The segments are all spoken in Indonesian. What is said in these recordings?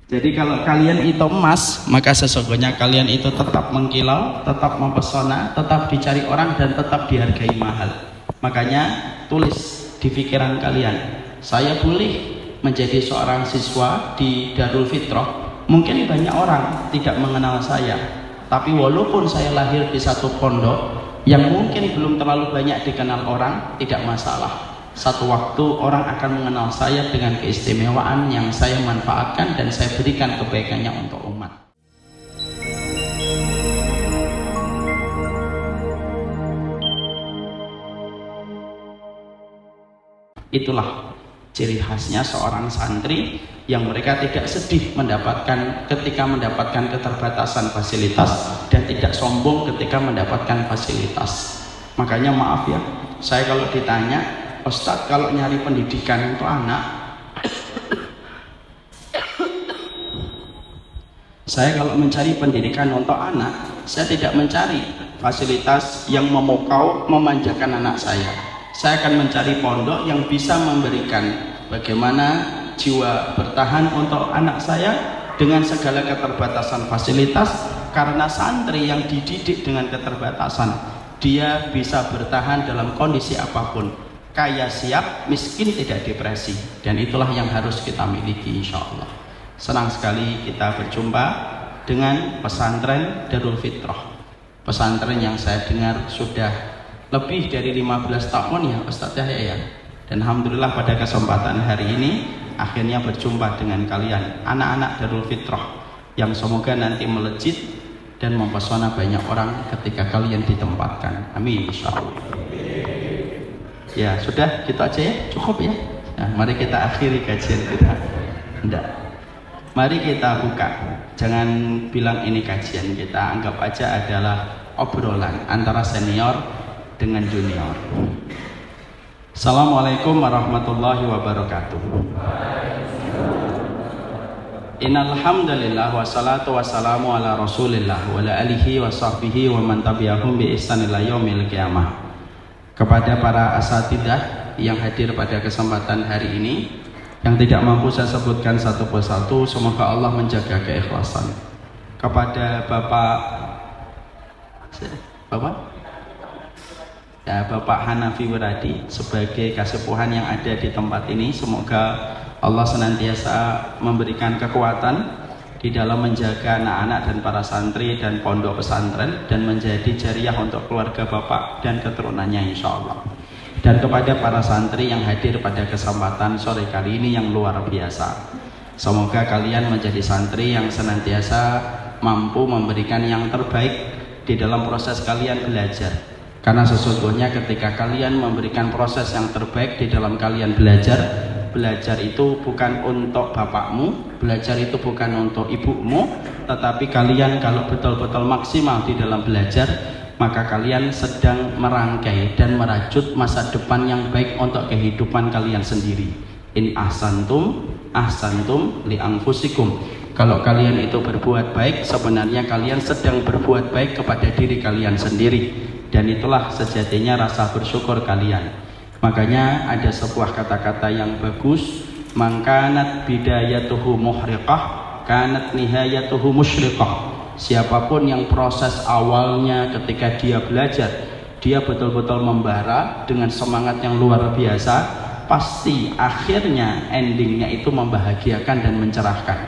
Jadi kalau kalian itu emas, maka sesungguhnya kalian itu tetap mengkilau, tetap mempesona, tetap dicari orang, dan tetap dihargai mahal. Makanya tulis di pikiran kalian, saya boleh menjadi seorang siswa di Darul Fitrah. Mungkin banyak orang tidak mengenal saya, tapi walaupun saya lahir di satu pondok yang mungkin belum terlalu banyak dikenal orang, tidak masalah. Satu waktu orang akan mengenal saya dengan keistimewaan yang saya manfaatkan dan saya berikan kebaikannya untuk umat. Itulah ciri khasnya seorang santri yang mereka tidak sedih ketika mendapatkan keterbatasan fasilitas dan tidak sombong ketika mendapatkan fasilitas. Makanya maaf ya, saya kalau ditanya, Ustadz, kalau nyari pendidikan untuk anak, saya kalau mencari pendidikan untuk anak, saya tidak mencari fasilitas yang memukau, memanjakan anak saya. Saya akan mencari pondok yang bisa memberikan bagaimana jiwa bertahan untuk anak saya dengan segala keterbatasan fasilitas, karena santri yang dididik dengan keterbatasan, dia bisa bertahan dalam kondisi apapun. Kaya siap, miskin tidak depresi, dan itulah yang harus kita miliki insya Allah. Senang sekali kita berjumpa dengan pesantren Darul Fitrah, pesantren yang saya dengar sudah lebih dari 15 tahun ya Ustaz Yahya ya. Dan alhamdulillah pada kesempatan hari ini akhirnya berjumpa dengan kalian, anak-anak Darul Fitrah, yang semoga nanti melejit dan mempesona banyak orang ketika kalian ditempatkan. Amin insya Allah. Ya sudah, gitu aja ya, cukup ya. Nah, mari kita akhiri kajian kita. Enggak, mari kita buka. Jangan bilang ini kajian, kita anggap aja adalah obrolan antara senior dengan junior. Assalamualaikum warahmatullahi wabarakatuh. Innal hamdalillah wassalatu wassalamu ala Rasulillah wa ala alihi wa sahbihi wa man tabi'ahum bi ihsan ila yaumil qiyamah. Kepada para asatidah yang hadir pada kesempatan hari ini, yang tidak mampu saya sebutkan satu persatu, semoga Allah menjaga keikhlasan. Kepada Bapak Hanafi Wiradi sebagai kasepuhan yang ada di tempat ini, semoga Allah senantiasa memberikan kekuatan di dalam menjaga anak-anak dan para santri dan pondok pesantren, dan menjadi jariah untuk keluarga Bapak dan keturunannya insya Allah. Dan kepada para santri yang hadir pada kesempatan sore kali ini yang luar biasa, semoga kalian menjadi santri yang senantiasa mampu memberikan yang terbaik di dalam proses kalian belajar. Karena sesungguhnya ketika kalian memberikan proses yang terbaik di dalam kalian belajar itu bukan untuk bapakmu, belajar itu bukan untuk ibumu, tetapi kalian kalau betul-betul maksimal di dalam belajar, maka kalian sedang merangkai dan merajut masa depan yang baik untuk kehidupan kalian sendiri. In ahsantum li anfusikum. Kalau kalian itu berbuat baik, sebenarnya kalian sedang berbuat baik kepada diri kalian sendiri, dan itulah sejatinya rasa bersyukur kalian. Makanya ada sebuah kata-kata yang bagus, mangkanat bidayatuhu muhriqah kanat nihayatuhu musyriqah. Siapapun yang proses awalnya ketika dia belajar, dia betul-betul membara dengan semangat yang luar biasa, pasti akhirnya endingnya itu membahagiakan dan mencerahkan.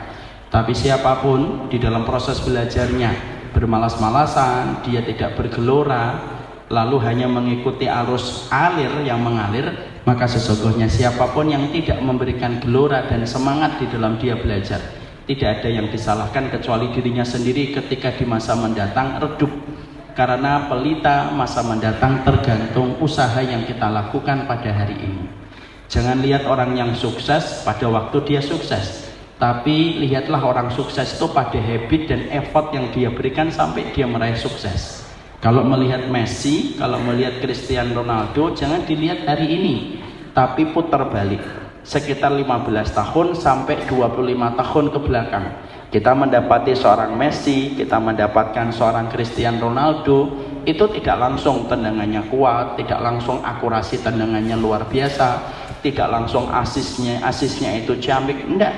Tapi siapapun di dalam proses belajarnya bermalas-malasan, dia tidak bergelora, lalu hanya mengikuti arus alir yang mengalir, maka sesungguhnya siapapun yang tidak memberikan gelora dan semangat di dalam dia belajar, tidak ada yang disalahkan kecuali dirinya sendiri ketika di masa mendatang redup. Karena pelita masa mendatang tergantung usaha yang kita lakukan pada hari ini. Jangan lihat orang yang sukses pada waktu dia sukses, tapi lihatlah orang sukses itu pada habit dan effort yang dia berikan sampai dia meraih sukses. Kalau melihat Messi, kalau melihat Cristiano Ronaldo, jangan dilihat hari ini, tapi putar balik sekitar 15 tahun sampai 25 tahun ke belakang. Kita mendapati seorang Messi, kita mendapatkan seorang Cristiano Ronaldo, itu tidak langsung tendangannya kuat, tidak langsung akurasi tendangannya luar biasa, tidak langsung asisnya itu ciamik, enggak.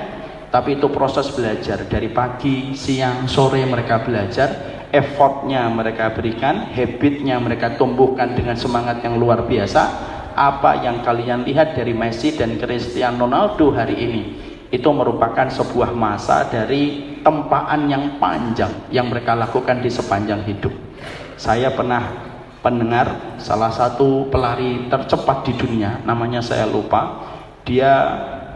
Tapi itu proses belajar, dari pagi, siang, sore mereka belajar, effortnya mereka berikan, habitnya mereka tumbuhkan dengan semangat yang luar biasa. Apa yang kalian lihat dari Messi dan Cristiano Ronaldo hari ini, itu merupakan sebuah masa dari tempaan yang panjang yang mereka lakukan di sepanjang hidup. Saya pernah mendengar salah satu pelari tercepat di dunia, namanya saya lupa, dia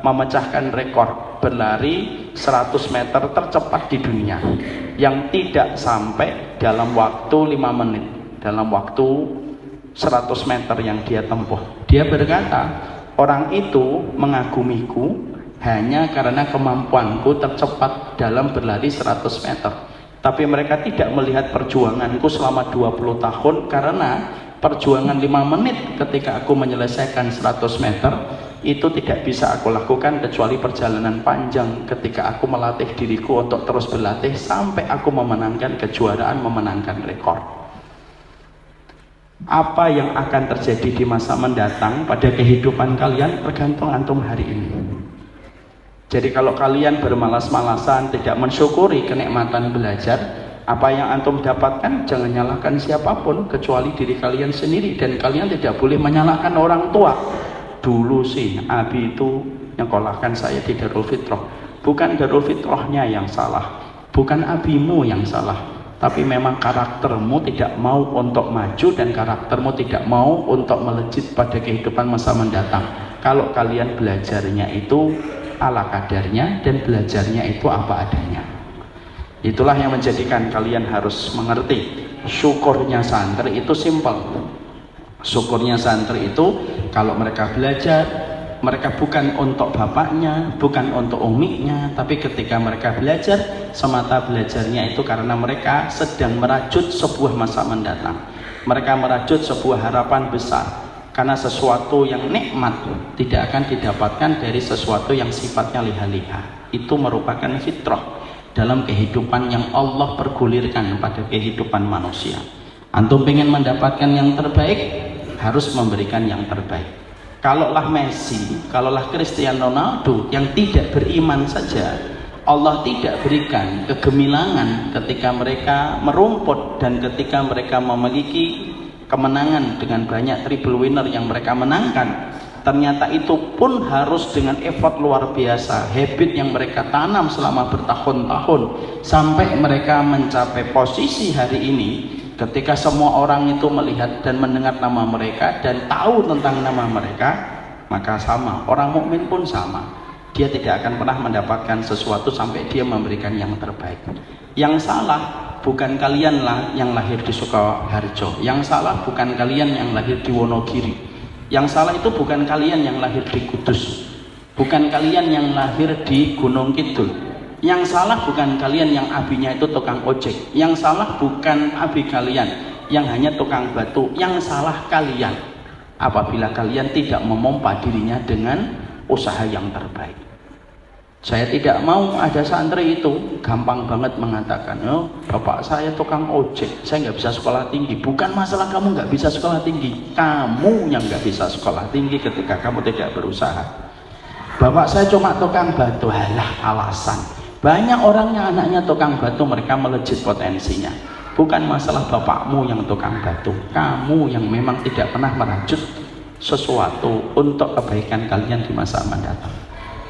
memecahkan rekor berlari 100 meter tercepat di dunia yang tidak sampai dalam waktu 5 menit, dalam waktu 100 meter yang dia tempuh. Dia berkata, orang itu mengagumiku hanya karena kemampuanku tercepat dalam berlari 100 meter. Tapi mereka tidak melihat perjuanganku selama 20 tahun, karena perjuangan 5 menit ketika aku menyelesaikan 100 meter itu tidak bisa aku lakukan kecuali perjalanan panjang ketika aku melatih diriku untuk terus berlatih sampai aku memenangkan kejuaraan, memenangkan rekor. Apa yang akan terjadi di masa mendatang pada kehidupan kalian tergantung antum hari ini. Jadi kalau kalian bermalas-malasan, tidak mensyukuri kenikmatan belajar, apa yang antum dapatkan jangan nyalahkan siapapun kecuali diri kalian sendiri. Dan kalian tidak boleh menyalahkan orang tua. Dulu sih Abi itu nyekolahkan saya di Darul Fitrah. Bukan Darul Fitrahnya yang salah, bukan abimu yang salah, tapi memang karaktermu tidak mau untuk maju dan karaktermu tidak mau untuk melejit pada kehidupan masa mendatang. Kalau kalian belajarnya itu ala kadarnya dan belajarnya itu apa adanya, itulah yang menjadikan kalian harus mengerti. Syukurnya santri itu simpel. Syukurnya santri itu kalau mereka belajar, mereka bukan untuk bapaknya, bukan untuk umiknya, tapi ketika mereka belajar, semata belajarnya itu karena mereka sedang merajut sebuah masa mendatang. Mereka merajut sebuah harapan besar, karena sesuatu yang nikmat tidak akan didapatkan dari sesuatu yang sifatnya liha-liha. Itu merupakan fitrah dalam kehidupan yang Allah pergulirkan pada kehidupan manusia. Antum ingin mendapatkan yang terbaik, harus memberikan yang terbaik. Kalaulah Messi, kalaulah Cristiano Ronaldo yang tidak beriman saja, Allah tidak berikan kegemilangan ketika mereka merumput dan ketika mereka memiliki kemenangan dengan banyak triple winner yang mereka menangkan. Ternyata itu pun harus dengan effort luar biasa, habit yang mereka tanam selama bertahun-tahun sampai mereka mencapai posisi hari ini. Ketika semua orang itu melihat dan mendengar nama mereka dan tahu tentang nama mereka, maka sama, orang mukmin pun sama. Dia tidak akan pernah mendapatkan sesuatu sampai dia memberikan yang terbaik. Yang salah bukan kalian yang lahir di Sukoharjo, yang salah bukan kalian yang lahir di Wonogiri, yang salah itu bukan kalian yang lahir di Kudus, bukan kalian yang lahir di Gunung Kidul. Yang salah bukan kalian yang abinya itu tukang ojek, yang salah bukan abi kalian yang hanya tukang batu, yang salah kalian apabila kalian tidak memompa dirinya dengan usaha yang terbaik. Saya tidak mau ada santri itu gampang banget mengatakan, oh bapak saya tukang ojek, saya nggak bisa sekolah tinggi. Bukan masalah kamu nggak bisa sekolah tinggi, kamu yang nggak bisa sekolah tinggi ketika kamu tidak berusaha. Bapak saya cuma tukang batu, halah alasan. Banyak orang yang anaknya tukang batu, mereka melejit potensinya. Bukan masalah bapakmu yang tukang batu, kamu yang memang tidak pernah merajut sesuatu untuk kebaikan kalian di masa mendatang.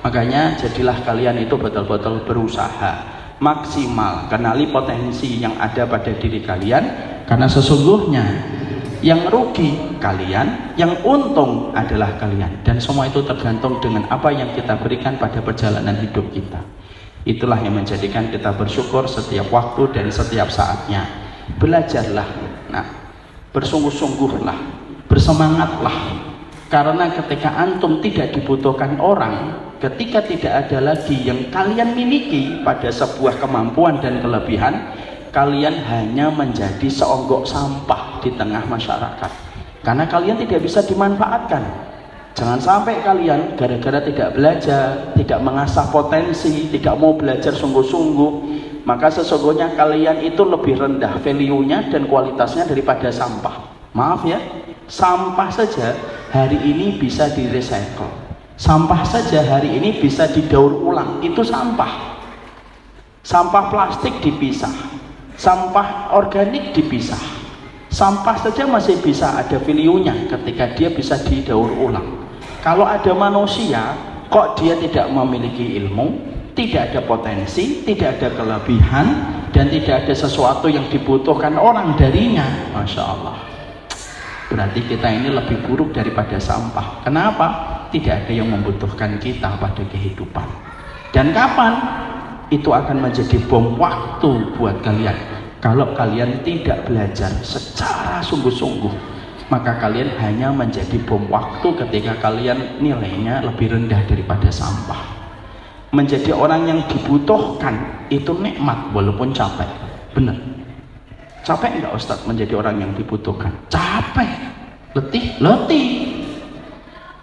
Makanya jadilah kalian itu betul-betul berusaha maksimal, kenali potensi yang ada pada diri kalian, karena sesungguhnya yang rugi kalian, yang untung adalah kalian, dan semua itu tergantung dengan apa yang kita berikan pada perjalanan hidup kita. Itulah yang menjadikan kita bersyukur setiap waktu dan setiap saatnya. Belajarlah, nah, bersungguh-sungguhlah, bersemangatlah. Karena ketika antum tidak dibutuhkan orang, ketika tidak ada lagi yang kalian miliki pada sebuah kemampuan dan kelebihan, kalian hanya menjadi seonggok sampah di tengah masyarakat. Karena kalian tidak bisa dimanfaatkan. Jangan sampai kalian gara-gara tidak belajar, tidak mengasah potensi, tidak mau belajar sungguh-sungguh, maka sesungguhnya kalian itu lebih rendah value-nya dan kualitasnya daripada sampah. Maaf ya, sampah saja hari ini bisa di recycle, Sampah saja hari ini bisa didaur ulang, itu sampah. Sampah plastik dipisah, sampah organik dipisah. Sampah saja masih bisa ada value-nya ketika dia bisa didaur ulang. Kalau ada manusia kok dia tidak memiliki ilmu, tidak ada potensi, tidak ada kelebihan, dan tidak ada sesuatu yang dibutuhkan orang darinya, Masya Allah, berarti kita ini lebih buruk daripada sampah. Kenapa? Tidak ada yang membutuhkan kita pada kehidupan. Dan kapan? Itu akan menjadi bom waktu buat kalian. Kalau kalian tidak belajar secara sungguh-sungguh, maka kalian hanya menjadi bom waktu ketika kalian nilainya lebih rendah daripada sampah. Menjadi orang yang dibutuhkan itu nikmat walaupun capek. Benar. Capek enggak Ustadz menjadi orang yang dibutuhkan? Capek. Letih.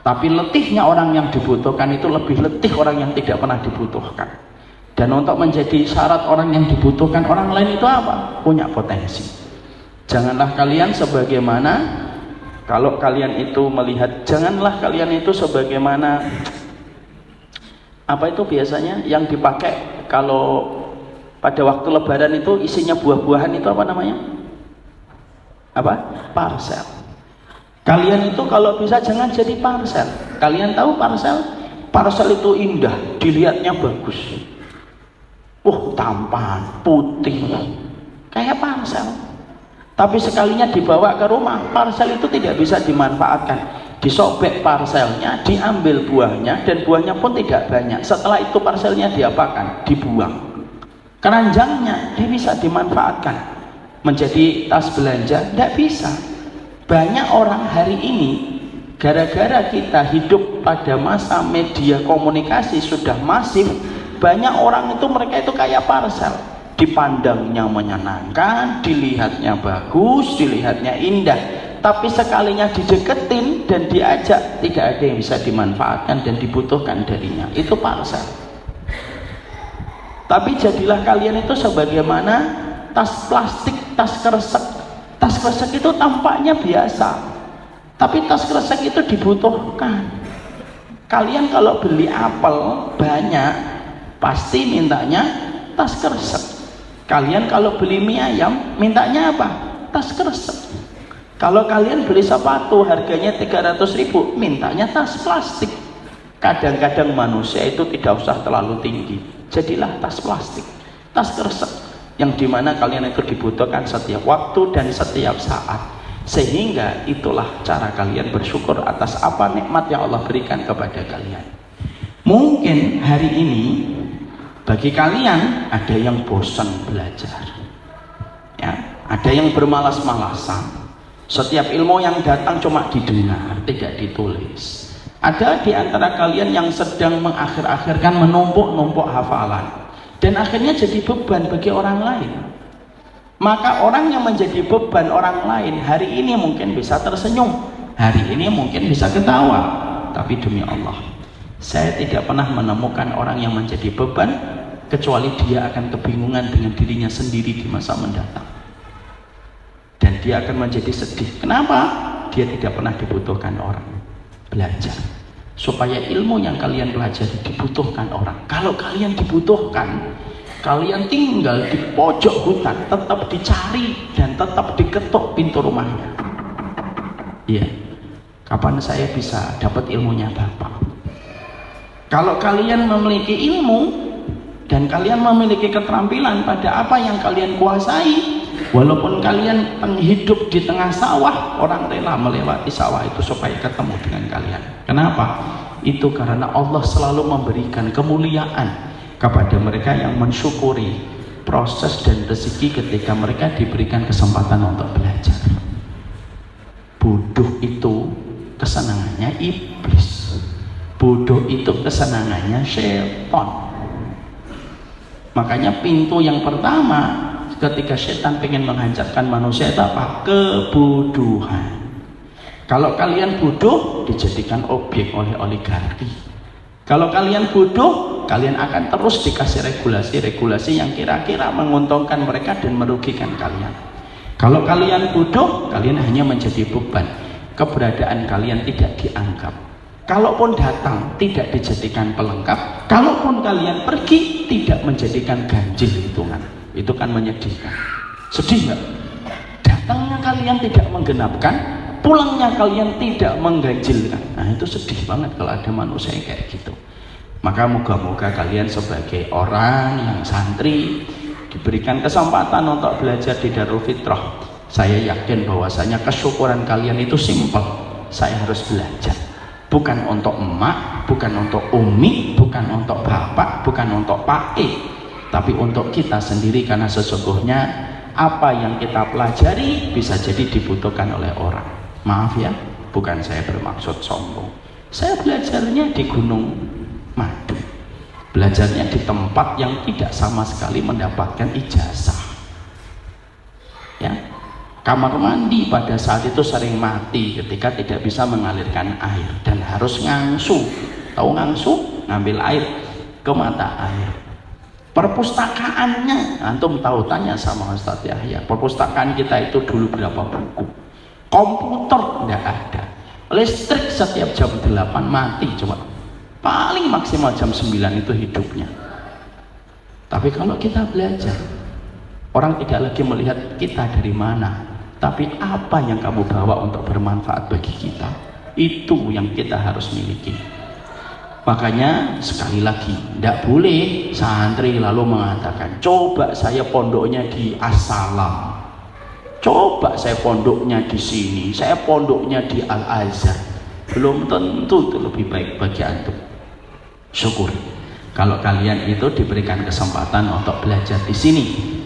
Tapi letihnya orang yang dibutuhkan itu lebih letih orang yang tidak pernah dibutuhkan. Dan untuk menjadi syarat orang yang dibutuhkan orang lain itu apa? Punya potensi. Janganlah kalian sebagaimana, kalau kalian itu melihat, janganlah kalian itu sebagaimana apa itu biasanya yang dipakai kalau pada waktu lebaran itu isinya buah-buahan, itu apa namanya? Apa? Parsel. Kalian itu kalau bisa jangan jadi parsel. Kalian tahu parsel? Parsel itu indah, dilihatnya bagus. Tampan, putih, kayak parsel. Tapi sekalinya dibawa ke rumah, parsel itu tidak bisa dimanfaatkan. Disobek parselnya, diambil buahnya, dan buahnya pun tidak banyak. Setelah itu parselnya diapakan? Dibuang. Keranjangnya dia bisa dimanfaatkan menjadi tas belanja? Tidak bisa. Banyak orang hari ini gara-gara kita hidup pada masa media komunikasi sudah masif, banyak orang itu mereka itu kayak parsel. Dipandangnya menyenangkan, dilihatnya bagus, dilihatnya indah, tapi sekalinya dideketin dan diajak, tidak ada yang bisa dimanfaatkan dan dibutuhkan darinya. Itu parsel. Tapi jadilah kalian itu sebagaimana tas plastik, tas kresek. Tas kresek itu tampaknya biasa, tapi tas kresek itu dibutuhkan. Kalian kalau beli apel banyak, pasti mintanya tas kresek. Kalian kalau beli mie ayam, mintanya apa? Tas kresek. Kalau kalian beli sepatu harganya 300.000, mintanya tas plastik. Kadang-kadang manusia itu tidak usah terlalu tinggi, jadilah tas plastik, tas kresek, yang dimana kalian itu dibutuhkan setiap waktu dan setiap saat. Sehingga itulah cara kalian bersyukur atas apa nikmat yang Allah berikan kepada kalian. Mungkin hari ini bagi kalian ada yang bosan belajar, ya, ada yang bermalas-malasan. Setiap ilmu yang datang cuma didengar, tidak ditulis. Ada di antara kalian yang sedang mengakhir-akhirkan menumpuk-numpuk hafalan, dan akhirnya jadi beban bagi orang lain. Maka orang yang menjadi beban orang lain hari ini mungkin bisa tersenyum, hari ini mungkin bisa ketawa, tapi demi Allah, saya tidak pernah menemukan orang yang menjadi beban kecuali dia akan kebingungan dengan dirinya sendiri di masa mendatang, dan dia akan menjadi sedih. Kenapa? Dia tidak pernah dibutuhkan orang. Belajar supaya ilmu yang kalian pelajari dibutuhkan orang. Kalau kalian dibutuhkan, kalian tinggal di pojok hutan, tetap dicari dan tetap diketuk pintu rumahnya. Iya, kapan saya bisa dapat ilmunya Bapak? Kalau kalian memiliki ilmu dan kalian memiliki keterampilan pada apa yang kalian kuasai, walaupun kalian hidup di tengah sawah, orang rela melewati sawah itu supaya ketemu dengan kalian. Kenapa? Itu karena Allah selalu memberikan kemuliaan kepada mereka yang mensyukuri proses dan rezeki ketika mereka diberikan kesempatan untuk belajar. Bodoh itu kesenangannya iblis, bodoh itu kesenangannya syaitan. Makanya pintu yang pertama ketika setan ingin menghancurkan manusia itu apa? Kebodohan. Kalau kalian bodoh, dijadikan objek oleh oligarki. Kalau kalian bodoh, kalian akan terus dikasih regulasi-regulasi yang kira-kira menguntungkan mereka dan merugikan kalian. Kalau kalian bodoh, kalian hanya menjadi beban. Keberadaan kalian tidak dianggap. Kalaupun datang tidak dijadikan pelengkap, kalaupun kalian pergi tidak menjadikan ganjil hitungan. Itu kan menyedihkan. Sedih nggak? Datangnya kalian tidak menggenapkan, pulangnya kalian tidak mengganjilkan. Nah itu sedih banget kalau ada manusia yang kayak gitu. Maka moga-moga kalian sebagai orang yang santri diberikan kesempatan untuk belajar di Darul Fitrah. Saya yakin bahwasanya kesyukuran kalian itu simpel. Saya harus belajar. Bukan untuk emak, bukan untuk umi, bukan untuk bapak, bukan untuk pak tapi untuk kita sendiri, karena sesungguhnya apa yang kita pelajari bisa jadi dibutuhkan oleh orang. Maaf ya, bukan saya bermaksud sombong. Saya belajarnya di Gunung Madu, belajarnya di tempat yang tidak sama sekali mendapatkan ijazah ya. Kamar mandi pada saat itu sering mati ketika tidak bisa mengalirkan air dan harus ngangsu. Tahu ngangsu? Ngambil air ke mata air. Perpustakaannya, antum tahu, tanya sama Ustadz Yahya, perpustakaan kita itu dulu berapa buku? Komputer tidak ada, listrik setiap jam 8 mati, coba paling maksimal jam 9 itu hidupnya. Tapi kalau kita belajar, orang tidak lagi melihat kita dari mana, tapi apa yang kamu bawa untuk bermanfaat bagi kita, itu yang kita harus miliki. Makanya sekali lagi, tidak boleh santri lalu mengatakan, coba saya pondoknya di As-Salam, coba saya pondoknya di sini, saya pondoknya di Al-Azhar. Belum tentu itu lebih baik bagi antum. Syukur kalau kalian itu diberikan kesempatan untuk belajar di sini.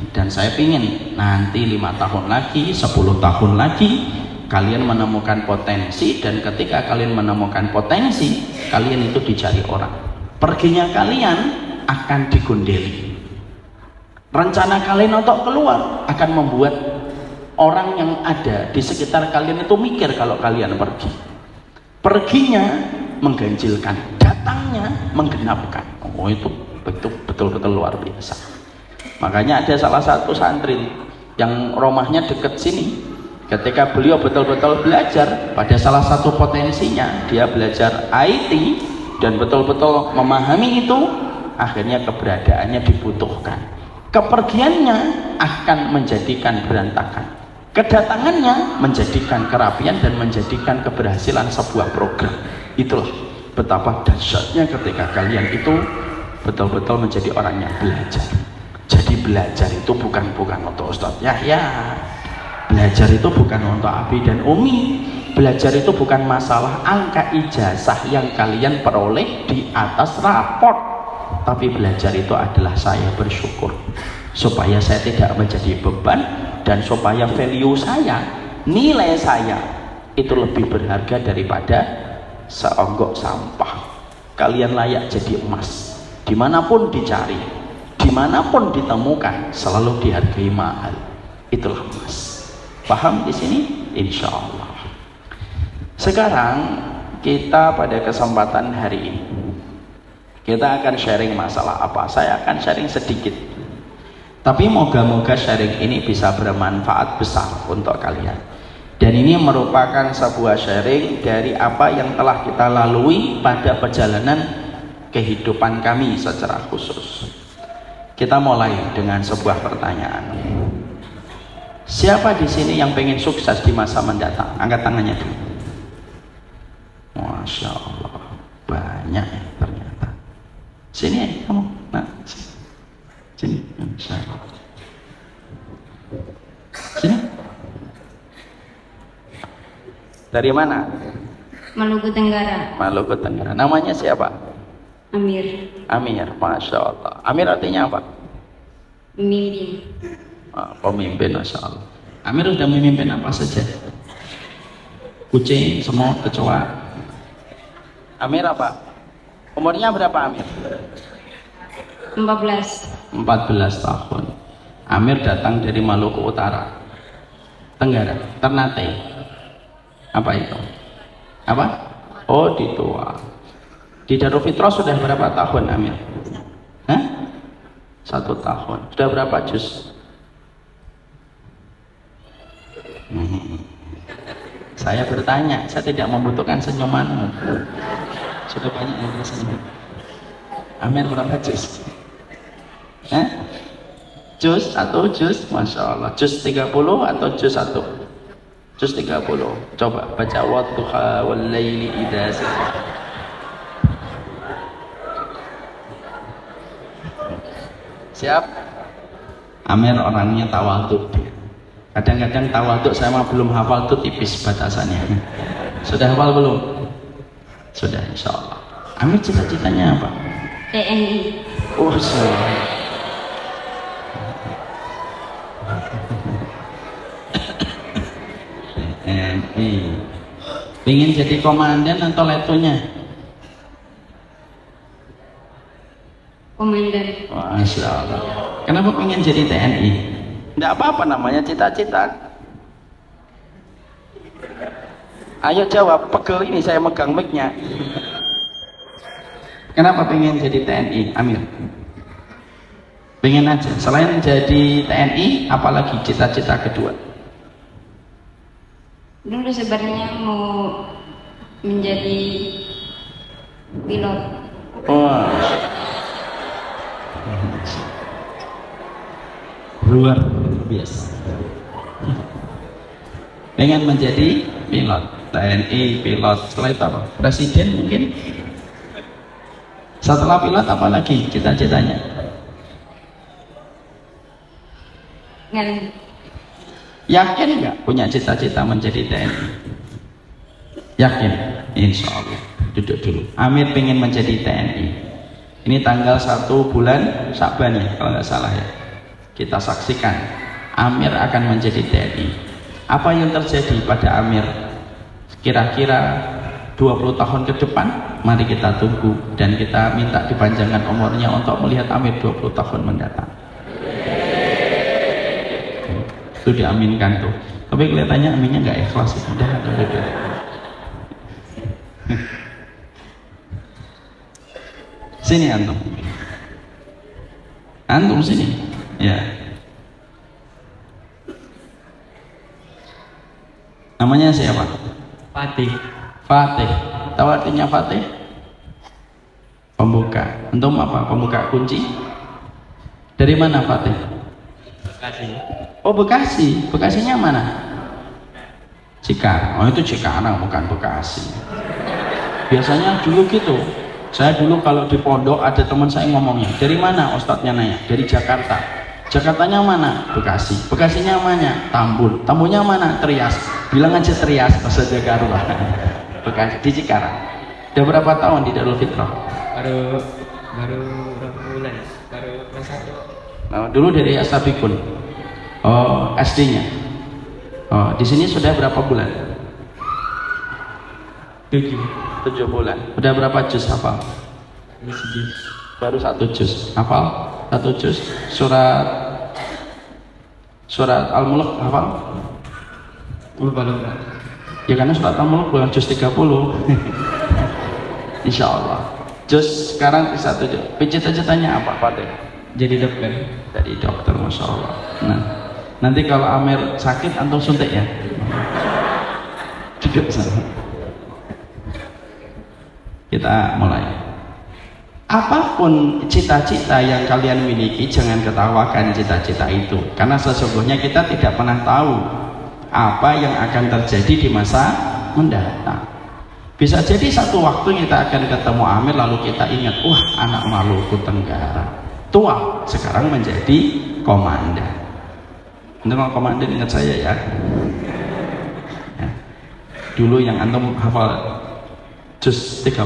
Dan saya ingin nanti 5 tahun lagi, 10 tahun lagi kalian menemukan potensi, dan ketika kalian menemukan potensi, kalian itu dicari orang. Perginya kalian akan digondeli. Rencana kalian untuk keluar akan membuat orang yang ada di sekitar kalian itu mikir kalau kalian pergi. Perginya mengganjilkan, datangnya menggenapkan. Oh itu betul-betul luar biasa. Makanya ada salah satu santri yang rumahnya dekat sini, ketika beliau betul-betul belajar pada salah satu potensinya, dia belajar IT dan betul-betul memahami itu, akhirnya keberadaannya dibutuhkan. Kepergiannya akan menjadikan berantakan, kedatangannya menjadikan kerapian dan menjadikan keberhasilan sebuah program. Itulah betapa dahsyatnya ketika kalian itu betul-betul menjadi orang yang belajar. Jadi belajar itu bukan untuk Ustadz Yahya, belajar itu bukan untuk Abi dan Umi, belajar itu bukan masalah angka ijazah yang kalian peroleh di atas raport, tapi belajar itu adalah saya bersyukur supaya saya tidak menjadi beban, dan supaya value saya, nilai saya itu lebih berharga daripada seonggok sampah. Kalian layak jadi emas, dimanapun dicari, dimanapun ditemukan, selalu dihargai mahal. Itulah emas. Paham di sini? Insya Allah. Sekarang kita pada kesempatan hari ini kita akan sharing masalah apa? Saya akan sharing sedikit, tapi moga-moga sharing ini bisa bermanfaat besar untuk kalian. Dan ini merupakan sebuah sharing dari apa yang telah kita lalui pada perjalanan kehidupan kami secara khusus. Kita mulai dengan sebuah pertanyaan. Siapa di sini yang pengen sukses di masa mendatang? Angkat tangannya dulu. Masya Allah, banyak ya ternyata. Sini ya kamu, nah sini, Masya Allah. Sini. Dari mana? Maluku Tenggara. Maluku Tenggara. Namanya siapa? Amir. Amir, Masya Allah. Amir artinya apa? Pemimpin. Pemimpin, Masya Allah. Amir sudah memimpin apa saja? Kucing, semut, kecoa. Amir apa? Umurnya berapa Amir? 14 tahun. Amir datang dari Maluku Utara, Tenggara, Ternate. Apa itu? Apa? Oh, di Tua. Di Darul Fitrah sudah berapa tahun Amir? Hah? 1 tahun. Sudah berapa juz? 1 Saya bertanya, saya tidak membutuhkan senyumanmu. Sudah banyak yang tersenyum. Amir berapa juz? Juz atau juz? Masya Allah. Juz 30 atau juz 1? Juz 30. Coba baca wadduha wal laili idza saja. Siap? Amir orangnya tawaduk. Kadang-kadang tawaduk saya mah belum hafal tuh tipis batasannya. Sudah hafal belum? Sudah, insya Allah. Amir cita-citanya apa? TNI. Oh, salah. TNI. Pengen jadi komandan atau letunya? Komandan. Masya Allah. Kenapa pengen jadi TNI? Tidak apa-apa, namanya cita-cita. Ayo jawab, pegel ini saya megang mic-nya. Kenapa pengen jadi TNI, Amir? Pengen aja. Selain jadi TNI, apalagi cita-cita kedua? Dulu sebenarnya mau menjadi pilot. Wah. Luar biasa. Pengen menjadi pilot, TNI, pilot. Setelah itu apa? Presiden mungkin. Setelah pilot apa lagi cita-citanya? Ngan. Yakin nggak punya cita-cita menjadi TNI? Yakin? Insya Allah. Duduk dulu. Amir pengen menjadi TNI. Ini tanggal 1 bulan Sya'ban ya, kalau nggak salah ya. Kita saksikan Amir akan menjadi TNI. Apa yang terjadi pada Amir kira-kira 20 tahun ke depan? Mari kita tunggu dan kita minta dipanjangkan umurnya untuk melihat Amir 20 tahun mendatang. Itu diaminkan tuh, tapi kelihatannya aminnya nggak ikhlas. Udah. Sini antum sini ya. Namanya siapa? Fatih. Fatih. Tahu artinya Fatih? Pembuka. Antum apa? Pembuka kunci? Dari mana Fatih? Bekasi. Oh, Bekasi. Bekasinya mana? Cikarang. Oh, itu Cikarang, bukan Bekasi. Biasanya dulu gitu. Saya dulu kalau di pondok ada teman saya ngomongnya, dari mana? Ustadznya nanya, dari Jakarta. Jakartanya mana? Bekasi. Bekasinya mana? Tambun. Tambunnya mana? Trias. Bilang aja Trias, bahasa Jakarta. Bekasi, di Cikarang. Udah berapa tahun di Darul Fitrah? Baru berapa bulan? Baru kelas 1. Nah, dulu dari Astabikun. Oh, SD-nya. Oh, di sini sudah berapa bulan? 7 bulan. Udah berapa juz hafal? juz. Baru 1 juz. Hafal? 1 juz. Surat Al-Mulk hafal? Belum. Ya karena surat Al-Mulk bukan juz 30. Insya Allah. Juz sekarang 1 juz. Cita-citanya apa, Fatih? Jadi dokter. Jadi dokter, Masya Allah. Nah, nanti kalau Amir sakit antum suntik ya. Duduk sana. Kita mulai. Apapun cita-cita yang kalian miliki, jangan ketawakan cita-cita itu, karena sesungguhnya kita tidak pernah tahu apa yang akan terjadi di masa mendatang. Bisa jadi satu waktu kita akan ketemu Amir lalu kita ingat, wah anak Maluku Tenggara tua sekarang menjadi komandan. Kalau komandan ingat saya ya. Dulu yang antum hafal juz 30.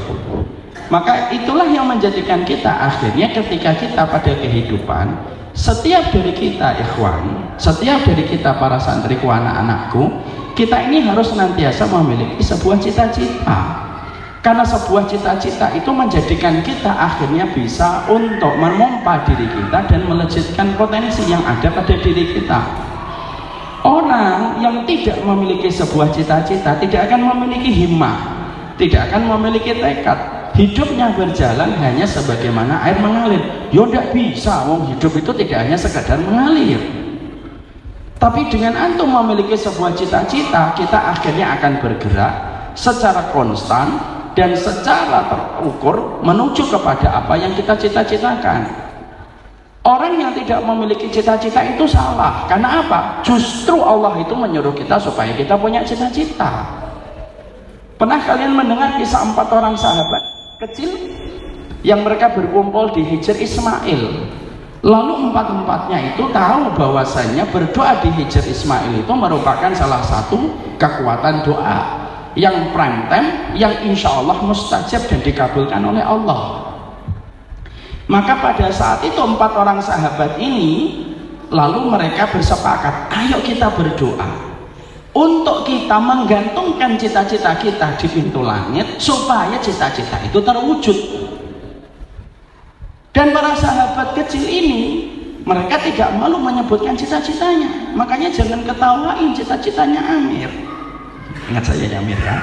Maka itulah yang menjadikan kita akhirnya ketika kita pada kehidupan, setiap dari kita ikhwan, setiap dari kita para santriku, anak-anakku, kita ini harus senantiasa memiliki sebuah cita-cita. Karena sebuah cita-cita itu menjadikan kita akhirnya bisa untuk memompa diri kita dan melejitkan potensi yang ada pada diri kita. Orang yang tidak memiliki sebuah cita-cita tidak akan memiliki himmah, tidak akan memiliki tekad. Hidupnya berjalan hanya sebagaimana air mengalir. Ya tidak bisa, hidup itu tidak hanya sekadar mengalir. Tapi dengan antum memiliki sebuah cita-cita, kita akhirnya akan bergerak secara konstan dan secara terukur menuju kepada apa yang kita cita-citakan. Orang yang tidak memiliki cita-cita itu salah. Karena apa? Justru Allah itu menyuruh kita supaya kita punya cita-cita. Pernah kalian mendengar kisah 4 orang sahabat kecil yang mereka berkumpul di Hijr Ismail? Lalu 4-empatnya itu tahu bahwasannya berdoa di Hijr Ismail itu merupakan salah satu kekuatan doa yang prime time, yang insya Allah mustajab dan dikabulkan oleh Allah. Maka pada saat itu 4 orang sahabat ini lalu mereka bersepakat, ayo kita berdoa untuk kita menggantungkan cita-cita kita di pintu langit supaya cita-cita itu terwujud. Dan para sahabat kecil ini mereka tidak malu menyebutkan cita-citanya. Makanya jangan ketawain cita-citanya Amir. Ingat saya Amir ya.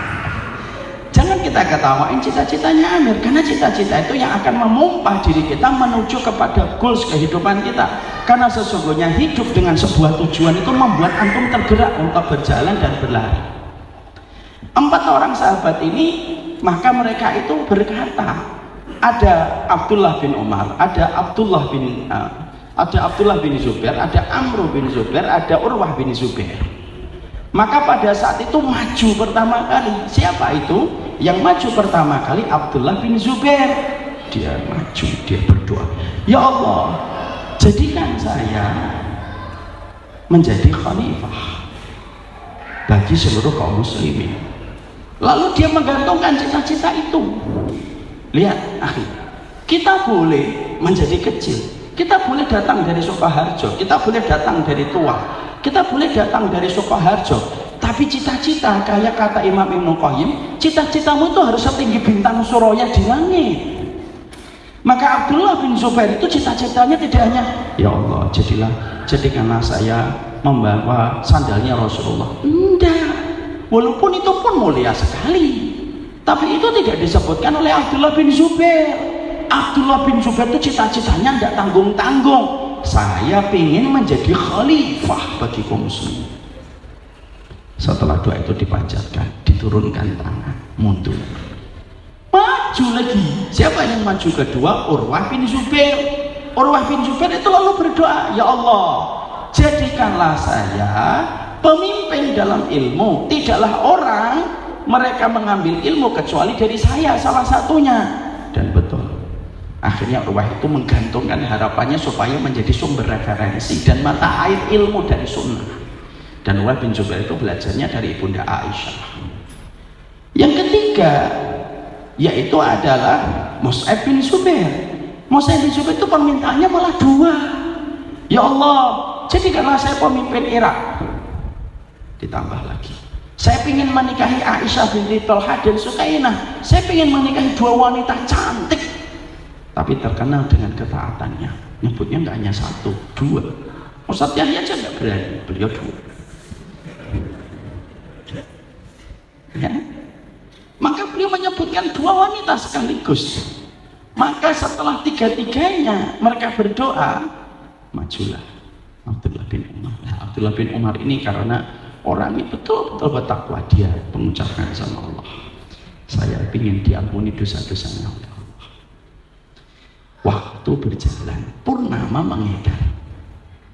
Jangan kita ketawain cita-citanya Amir, karena cita-cita itu yang akan memumpah diri kita menuju kepada goals kehidupan kita. Karena sesungguhnya hidup dengan sebuah tujuan itu membuat antum tergerak untuk berjalan dan berlari. 4 orang sahabat ini, maka mereka itu berkata, ada Abdullah bin Umar, ada Abdullah bin Zubair, ada Amr bin Zubair, ada Urwah bin Zubair. Maka pada saat itu maju pertama kali. Siapa itu? Yang maju pertama kali Abdullah bin Zubair. Dia maju, dia berdoa, ya Allah, jadikan saya menjadi khalifah bagi seluruh kaum muslimin. Lalu dia menggantungkan cita-cita itu. Lihat, akhi, kita boleh menjadi kecil, kita boleh datang dari Sukoharjo, kita boleh datang dari Tua, kita boleh datang dari Sukoharjo, tapi cita-cita kayak kata Imam Ibnu Qayyim, cita-citamu itu harus setinggi bintang Suraya di langit. Maka Abdullah bin Zubair itu cita-citanya tidak hanya, ya Allah, jadikanlah saya membawa sandalnya Rasulullah. Enggak, walaupun itu pun mulia sekali, tapi itu tidak disebutkan oleh Abdullah bin Zubair. Abdullah bin Zubair itu cita-citanya tidak tanggung-tanggung, saya ingin menjadi khalifah bagi kaum muslimin. Setelah doa itu dipanjatkan, diturunkan tangan, mundur, maju lagi. Siapa yang maju kedua? Urwah bin Zubair. Urwah bin Zubair itu lalu berdoa, ya Allah, jadikanlah saya pemimpin dalam ilmu. Tidaklah orang mereka mengambil ilmu kecuali dari saya salah satunya. Dan betul, akhirnya Urwah itu menggantungkan harapannya supaya menjadi sumber referensi dan mata air ilmu dari sunnah. Dan Urwah bin Zubair itu belajarnya dari Ibunda Aisyah. Yang ketiga yaitu adalah Mus'ab bin Zubair. Mus'ab bin Zubair itu permintaannya malah 2. Ya Allah, jadikanlah saya pemimpin Irak. Ditambah lagi, saya ingin menikahi Aisyah binti Thalhah dan Sukainah. Saya ingin menikahi 2 wanita cantik, tapi terkenal dengan ketaatannya. Nyebutnya nggak hanya 1, 2. Ustaz Yahya aja nggak berani, beliau 2. Ya. Maka beliau menyebutkan 2 wanita sekaligus. Maka setelah 3-tiganya mereka berdoa, majulah Abdullah bin Umar. Nah, Abdullah bin Umar ini karena orangnya betul-betul bertakwa, dia mengucapkan sama Allah, saya ingin diampuni dosa-dosanya oleh Allah. Waktu berjalan, purnama mengedar.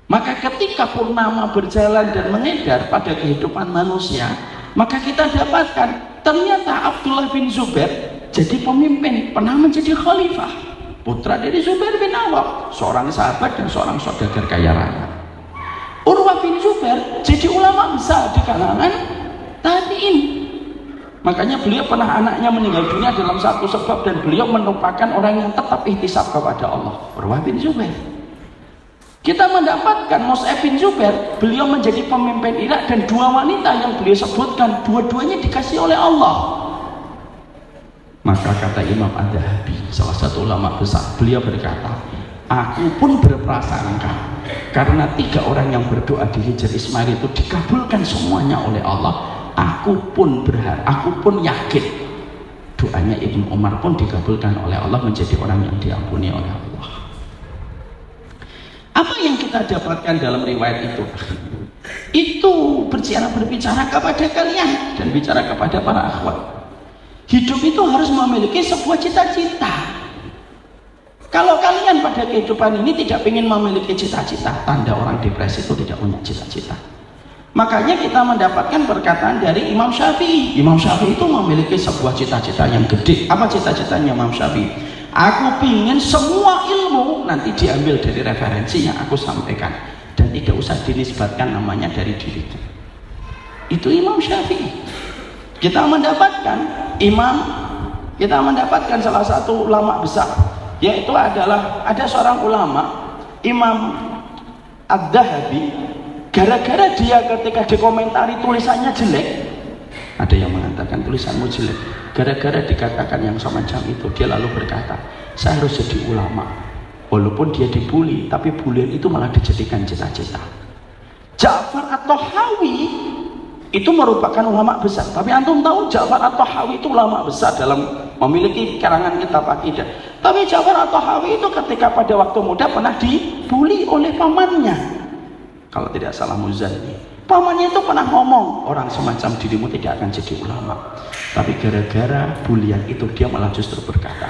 Maka ketika purnama berjalan dan mengedar pada kehidupan manusia, maka kita dapatkan ternyata Abdullah bin Zubair jadi pemimpin, pernah menjadi khalifah, putra dari Zubair bin Awam, seorang sahabat dan seorang saudagar kaya raya. Urwah bin Zubair jadi ulama besar di kalangan tabi'in. Makanya beliau pernah anaknya meninggal dunia dalam satu sebab dan beliau merupakan orang yang tetap ihtisab kepada Allah. Urwah bin Zubair. Kita mendapatkan Mus'ab bin Zubair, beliau menjadi pemimpin Irak dan 2 wanita yang beliau sebutkan, dua-duanya dikasih oleh Allah. Maka kata Imam Adz-Dzahabi, salah satu ulama besar, beliau berkata, aku pun berprasangka karena 3 orang yang berdoa di Hijr Ismail itu dikabulkan semuanya oleh Allah. Aku pun berharap, aku pun yakin doanya Ibnu Umar pun dikabulkan oleh Allah, menjadi orang yang diampuni oleh Allah. Apa yang kita dapatkan dalam riwayat itu? Itu berbicara kepada kalian dan bicara kepada para akhwat. Hidup itu harus memiliki sebuah cita-cita. Kalau kalian pada kehidupan ini tidak ingin memiliki cita-cita, tanda orang depresi itu tidak punya cita-cita. Makanya kita mendapatkan perkataan dari Imam Syafi'i. Imam Syafi'i itu memiliki sebuah cita-cita yang gede. Apa cita-citanya Imam Syafi'i? Aku ingin semua ilmu nanti diambil dari referensi yang aku sampaikan dan tidak usah dinisbatkan namanya dari diriku. Itu Imam Syafi'i. Kita mendapatkan salah satu ulama besar, yaitu ada seorang ulama, Imam Ad-Dahabi. Gara-gara dia ketika dikomentari tulisannya jelek, ada yang mengatakan tulisanmu jelek, gara-gara dikatakan yang semacam itu, dia lalu berkata, saya harus jadi ulama. Walaupun dia dibully, tapi bulian itu malah dijadikan cita-cita. Ja'far At-Tahawi itu merupakan ulama besar, tapi antum tahu Ja'far At-Tahawi itu ulama besar dalam memiliki karangan kitab akidah. Tapi Ja'far At-Tahawi itu ketika pada waktu muda pernah dibully oleh pamannya. Kalau tidak salah Muzani, pamannya itu pernah ngomong, orang semacam dirimu tidak akan jadi ulama. Tapi gara-gara bulian itu dia malah justru berkata,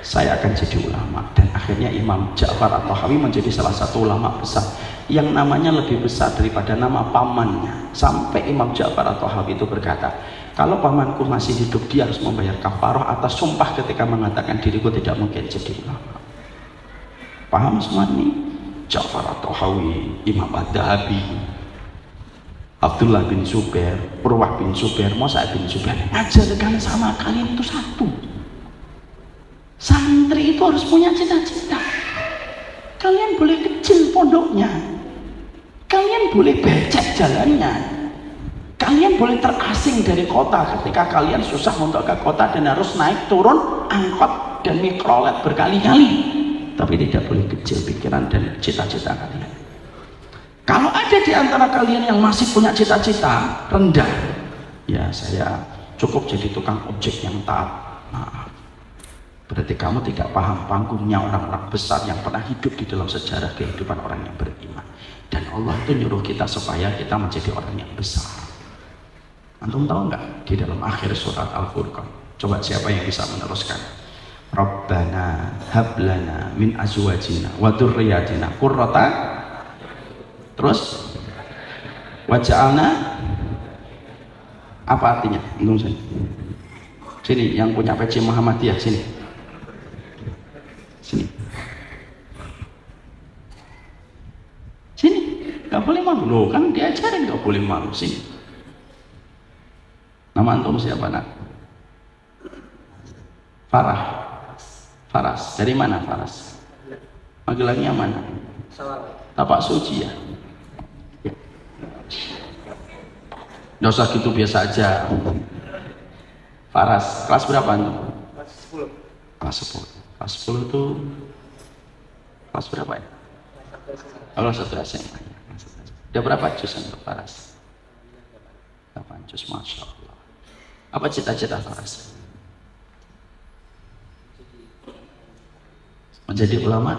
saya akan jadi ulama. Dan akhirnya Imam Ja'far At-Tahawi menjadi salah satu ulama besar yang namanya lebih besar daripada nama pamannya. Sampai Imam Ja'far At-Tahawi itu berkata, kalau pamanku masih hidup, dia harus membayar kafarah atas sumpah ketika mengatakan diriku tidak mungkin jadi ulama. Paham semua ini? Ja'far At-Tahawi, Imam Ad-Dahabi, Abdullah bin Zubair, Urwah bin Zubair, Musa bin Zubair, ajarkan sama kalian itu satu. Santri itu harus punya cita-cita. Kalian boleh kecil pondoknya, kalian boleh becek jalannya, kalian boleh terasing dari kota ketika kalian susah untuk ke kota dan harus naik turun angkot dan mikrolet berkali-kali. Tapi tidak boleh kecil pikiran dan cita-cita kalian. Kalau ada di antara kalian yang masih punya cita-cita rendah, ya saya cukup jadi tukang ojek yang taat. Maaf. Berarti kamu tidak paham panggungnya orang-orang besar yang pernah hidup di dalam sejarah kehidupan orang yang beriman. Dan Allah itu nyuruh kita supaya kita menjadi orang yang besar. Antum tahu nggak di dalam akhir surat Al-Furqan? Coba siapa yang bisa meneruskan? Rabbana hablana min azwajina wa dzurriyyatina qurrata, terus waj'alna, apa artinya? Sini yang punya PC Muhammadiyah, sini nggak boleh malu loh, kan diajarin nggak boleh malu. Sini, nama antum siapa nak? Faras. Dari mana Faras? Magelangnya mana? Tapak Suci ya? Ya. Nggak usah gitu, biasa aja. Faras, kelas berapa antum? Kelas 10. Kelas 10 itu kelas berapa ya? Kelas 1 SMA. Udah berapa juz untuk Faras? 8 juz, Masya Allah. Apa cita-cita Faras? Menjadi ulama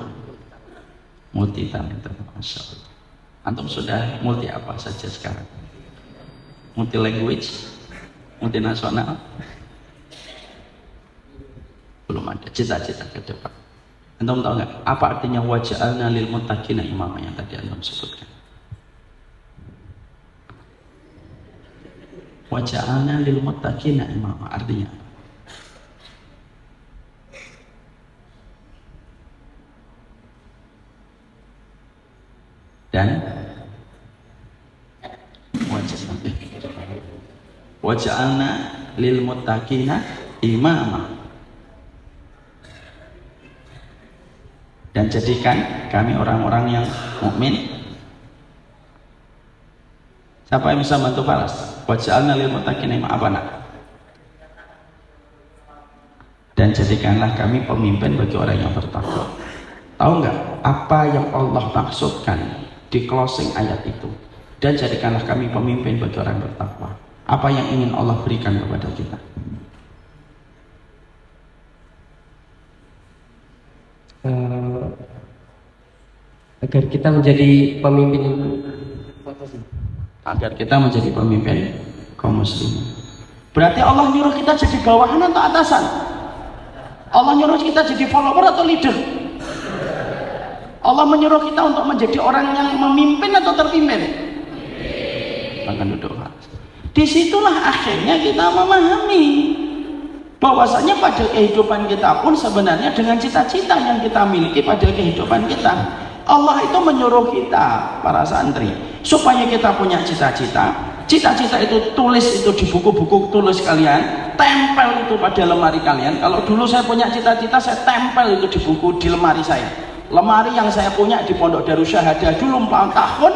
multi talenta, Masya Allah. Antum sudah multi apa saja sekarang? Multi language, multi nasional? Belum ada cita-cita ke depan. Antum tahu nggak apa artinya waj'alna lil muttaqina imama yang tadi antum sebutkan? Waj'alna lil muttaqina imama artinya dan waj'alna lil muttaqina imama, dan jadikan kami orang-orang yang mukmin. Siapa yang bisa bantu Faras? Waj'alna lil muttaqina imama, apa nak? Dan jadikanlah kami pemimpin bagi orang yang bertakwa. Tahu nggak apa yang Allah maksudkan di closing ayat itu? Dan jadikanlah kami pemimpin bagi orang yang bertakwa. Apa yang ingin Allah berikan kepada kita? Agar kita menjadi pemimpin agar kita menjadi pemimpin kaum muslimin. Berarti Allah nyuruh kita jadi bawahan atau atasan? Allah nyuruh kita jadi follower atau leader? Allah menyuruh kita untuk menjadi orang yang memimpin atau terpimpin? Akan duduk. Disitulah akhirnya kita memahami bahwasanya pada kehidupan kita pun sebenarnya dengan cita-cita yang kita miliki pada kehidupan kita, Allah itu menyuruh kita para santri supaya kita punya cita-cita. Cita-cita itu tulis itu di buku-buku tulis kalian, tempel itu pada lemari kalian. Kalau dulu saya punya cita-cita, saya tempel itu di buku di lemari saya. Lemari yang saya punya di Pondok Darussahadah dulu 4 tahun,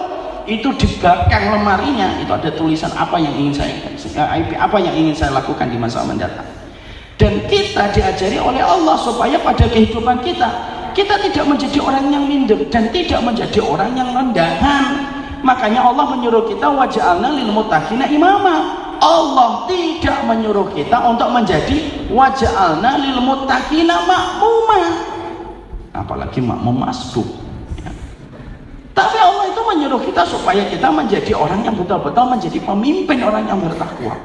itu di belakang lemarinya itu ada tulisan apa yang ingin saya lakukan di masa mendatang. Dan kita diajari oleh Allah supaya pada kehidupan kita tidak menjadi orang yang minder dan tidak menjadi orang yang rendahan. Makanya Allah menyuruh kita waj'alna lil muttaqina imama. Allah tidak menyuruh kita untuk menjadi waj'alna lil muttaqina ma'muma, apalagi makmum masbuk ya. Tapi Allah itu menyuruh kita supaya kita menjadi orang yang betul-betul menjadi pemimpin, orang yang bertakwa.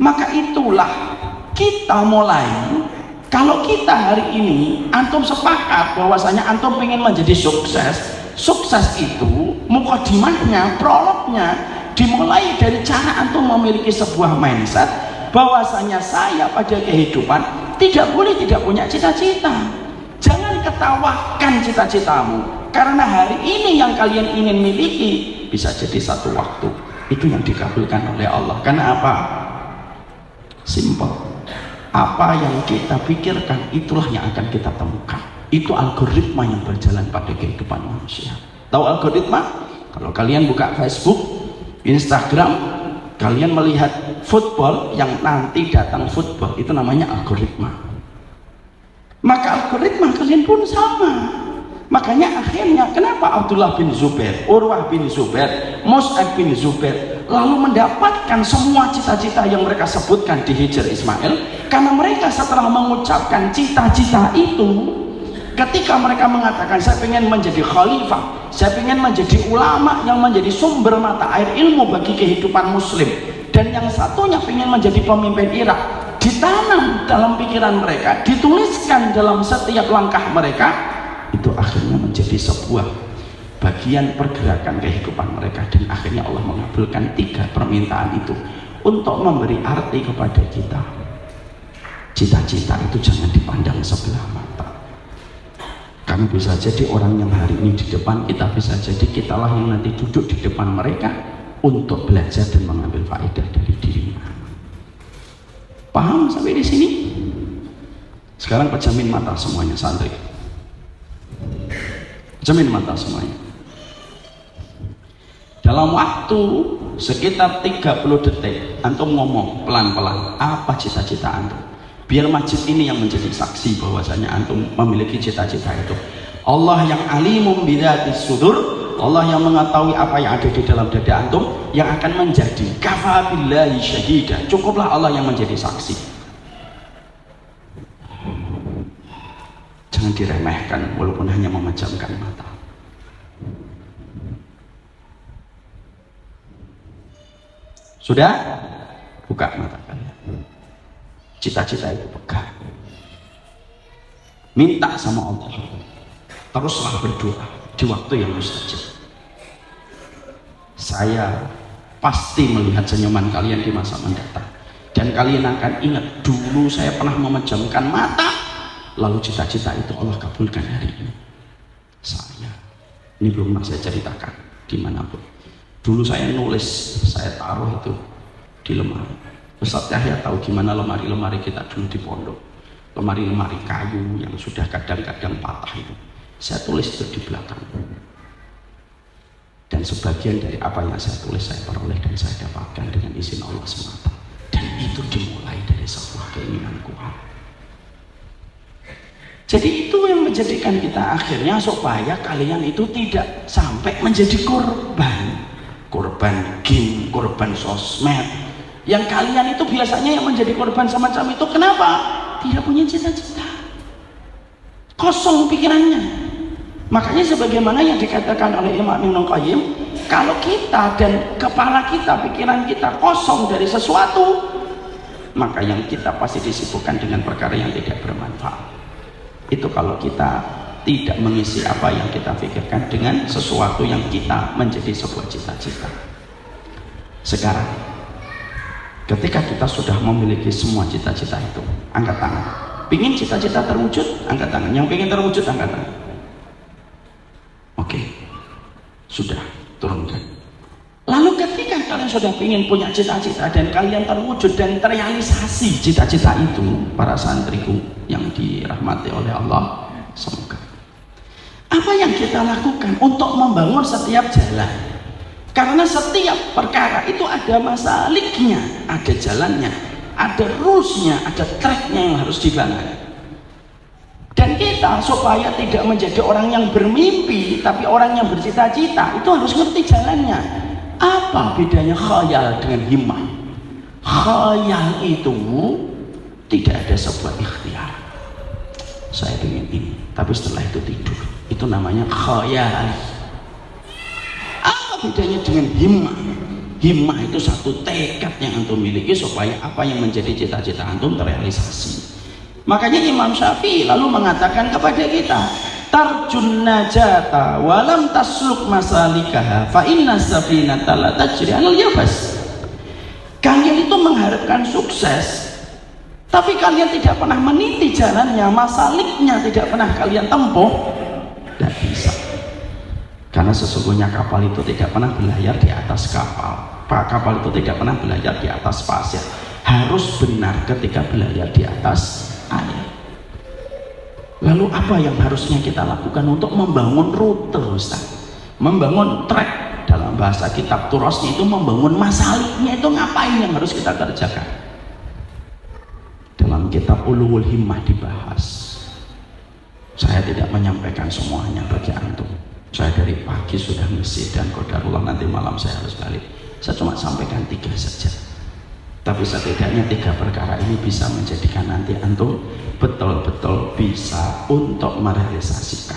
Maka itulah kita mulai, kalau kita hari ini antum sepakat bahwasanya antum ingin menjadi sukses itu mukadimahnya, prolognya dimulai dari cara antum memiliki sebuah mindset bahwasanya saya pada kehidupan tidak boleh tidak punya cita-cita. Jangan ketawakan cita-citamu, karena hari ini yang kalian ingin miliki bisa jadi satu waktu itu yang dikabulkan oleh Allah. Karena apa? Simple. Apa yang kita pikirkan itulah yang akan kita temukan. Itu algoritma yang berjalan pada kehidupan manusia. Tahu algoritma? Kalau kalian buka Facebook, Instagram, kalian melihat football, yang nanti datang football, itu namanya algoritma. Maka algoritma kalian pun sama. Makanya akhirnya kenapa Abdullah bin Zubair, Urwah bin Zubair, Mus'ab bin Zubair lalu mendapatkan semua cita-cita yang mereka sebutkan di Hijr Ismail? Karena mereka setelah mengucapkan cita-cita itu, ketika mereka mengatakan saya ingin menjadi khalifah, saya ingin menjadi ulama yang menjadi sumber mata air ilmu bagi kehidupan muslim, dan yang satunya ingin menjadi pemimpin Irak, ditanam dalam pikiran mereka, dituliskan dalam setiap langkah mereka, itu akhirnya menjadi sebuah bagian pergerakan kehidupan mereka. Dan akhirnya Allah mengabulkan 3 permintaan itu untuk memberi arti kepada kita. Cita-cita itu jangan dipandang sebelah mata. Kami bisa jadi orang yang hari ini di depan, kita bisa jadi kitalah yang nanti duduk di depan mereka untuk belajar dan mengambil faedah dari dirinya. Paham sampai di sini? Sekarang pejamin mata semuanya santri. Pejamin mata semuanya. Dalam waktu sekitar 30 detik antum ngomong pelan-pelan apa cita-cita antum, biar masjid ini yang menjadi saksi bahwasanya antum memiliki cita-cita itu. Allah yang alimum bidatis sudur, Allah yang mengetahui apa yang ada di dalam dada antum, yang akan menjadi kafa billahi syahida, cukuplah Allah yang menjadi saksi. Jangan diremehkan walaupun hanya memejamkan mata. Sudah? Buka mata kalian. Cita-cita itu pegang. Minta sama Allah. Teruslah berdoa di waktu yang mustajab. Saya pasti melihat senyuman kalian di masa mendatang. Dan kalian akan ingat, dulu saya pernah memejamkan mata, lalu cita-cita itu Allah kabulkan hari ini. Saya, ini belum pernah saya ceritakan dimanapun. Dulu saya nulis, saya taruh itu di lemari. Ustaz Yahya tahu gimana lemari-lemari kita dulu di pondok. Lemari-lemari kayu yang sudah kadang-kadang patah itu. Saya tulis itu di belakang. Dan sebagian dari apa yang saya tulis saya peroleh dan saya dapatkan dengan izin Allah semata. Dan itu dimulai dari sebuah keinginan kuat. Jadi itu yang menjadikan kita akhirnya supaya kalian itu tidak sampai menjadi korban game, korban sosmed. Yang kalian itu biasanya yang menjadi korban semacam itu, kenapa? Tidak punya cita-cita, kosong pikirannya. Makanya sebagaimana yang dikatakan oleh Imam Ibnu Qayyim, kalau kita dan kepala kita, pikiran kita kosong dari sesuatu, maka yang kita pasti disibukkan dengan perkara yang tidak bermanfaat. Itu kalau kita tidak mengisi apa yang kita pikirkan dengan sesuatu yang kita menjadi sebuah cita-cita. Sekarang ketika kita sudah memiliki semua cita-cita itu, angkat tangan. Pingin cita-cita terwujud, angkat tangan. Yang pingin terwujud, angkat tangan. Oke, sudah, turunkan. Lalu ketika kalian sudah ingin punya cita-cita dan kalian terwujud dan terrealisasi cita-cita itu, para santriku yang dirahmati oleh Allah, semoga. Apa yang kita lakukan untuk membangun setiap jalan? Karena setiap perkara itu ada masaliknya, ada jalannya, ada rulesnya, ada tracknya yang harus dibangun. Dan kita supaya tidak menjadi orang yang bermimpi tapi orang yang bercita-cita, itu harus ngerti jalannya. Apa bedanya khayal dengan himmah? Khayal itu tidak ada sebuah ikhtiar. Saya ingin ini, tapi setelah itu tidur. Itu namanya khayal. Apa bedanya dengan himmah? Himmah itu satu tekad yang antum miliki supaya apa yang menjadi cita-cita antum terrealisasi. Makanya Imam Syafi'i lalu mengatakan kepada kita, tarjun najata walam tasluk masalikaha fa inna safinata la tajri 'alal yabas. Kalian itu mengharapkan sukses, tapi kalian tidak pernah meniti jalannya, masaliknya tidak pernah kalian tempuh, tidak bisa. Karena sesungguhnya kapal itu tidak pernah berlayar di atas kapal. Kapal itu tidak pernah berlayar di atas pasir. Harus benar ketika berlayar di atas air. Lalu apa yang harusnya kita lakukan untuk membangun rute, Ustaz? Membangun track, dalam bahasa kitab turasnya itu membangun masaliknya, itu ngapain yang harus kita kerjakan? Dalam kitab Ulul Himmah dibahas. Saya tidak menyampaikan semuanya bagi antum. Saya dari pagi sudah ngisi dan qadarullah nanti malam saya harus balik. Saya cuma sampaikan 3 saja. Tapi setidaknya 3 perkara ini bisa menjadikan nanti antum betul-betul bisa untuk merealisasikan.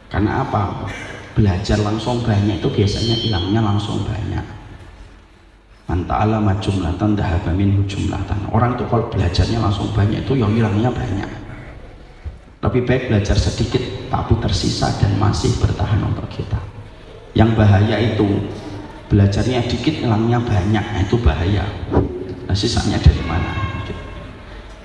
Karena apa? Belajar langsung banyak itu biasanya hilangnya langsung banyak. Man ta'allama jumlatan dhahaba minhu jumlatan. Orang tuh kalau belajarnya langsung banyak itu yang hilangnya banyak. Lebih baik belajar sedikit tapi tersisa dan masih bertahan untuk kita. Yang bahaya itu belajarnya dikit hilangnya banyak, nah itu bahaya. Nah sisanya dari mana?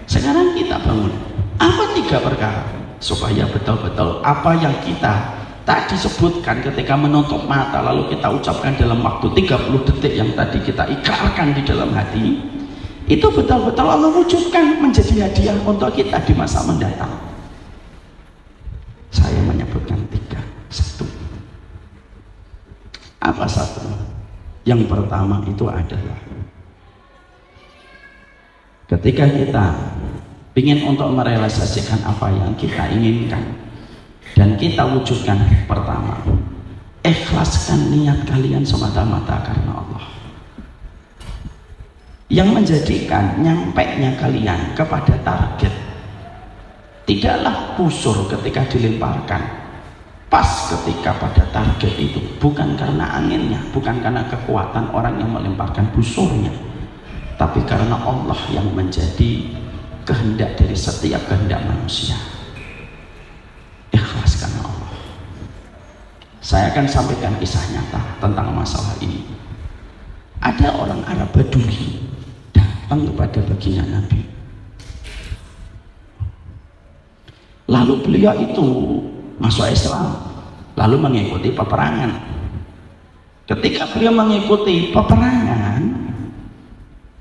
Sekarang kita bangun apa 3 perkara supaya betul-betul apa yang kita tadi sebutkan ketika menutup mata lalu kita ucapkan dalam waktu 30 detik yang tadi kita ikrarkan di dalam hati, itu betul-betul Allah wujudkan menjadi hadiah untuk kita di masa mendatang. Saya menyebutkan 3. 1. Apa 1? Yang pertama itu adalah ketika kita ingin untuk merealisasikan apa yang kita inginkan dan kita wujudkan, pertama, ikhlaskan niat kalian semata-mata karena Allah. Yang menjadikan nyampainya kalian kepada target tidaklah busur ketika dilemparkan. Pas ketika pada target itu, bukan karena anginnya, bukan karena kekuatan orang yang melemparkan busurnya, tapi karena Allah yang menjadi kehendak dari setiap kehendak manusia. Ikhlas karena Allah. Saya akan sampaikan kisah nyata tentang masalah ini. Ada orang Arab Badui datang kepada baginda Nabi. Lalu beliau itu masuk Islam, lalu mengikuti peperangan. Ketika beliau mengikuti peperangan,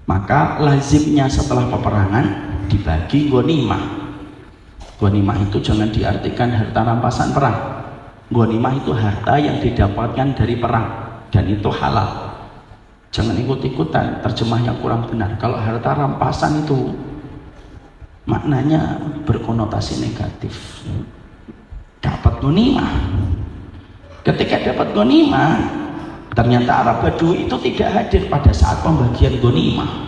maka lazimnya setelah peperangan dibagi ghanimah. Ghanimah itu jangan diartikan harta rampasan perang. Ghanimah itu harta yang didapatkan dari perang dan itu halal. Jangan ikut-ikutan terjemah yang kurang benar. Kalau harta rampasan itu maknanya berkonotasi negatif. Dapat ghanimah. Ketika dapat ghanimah, ternyata Arab Badui itu tidak hadir pada saat pembagian ghanimah.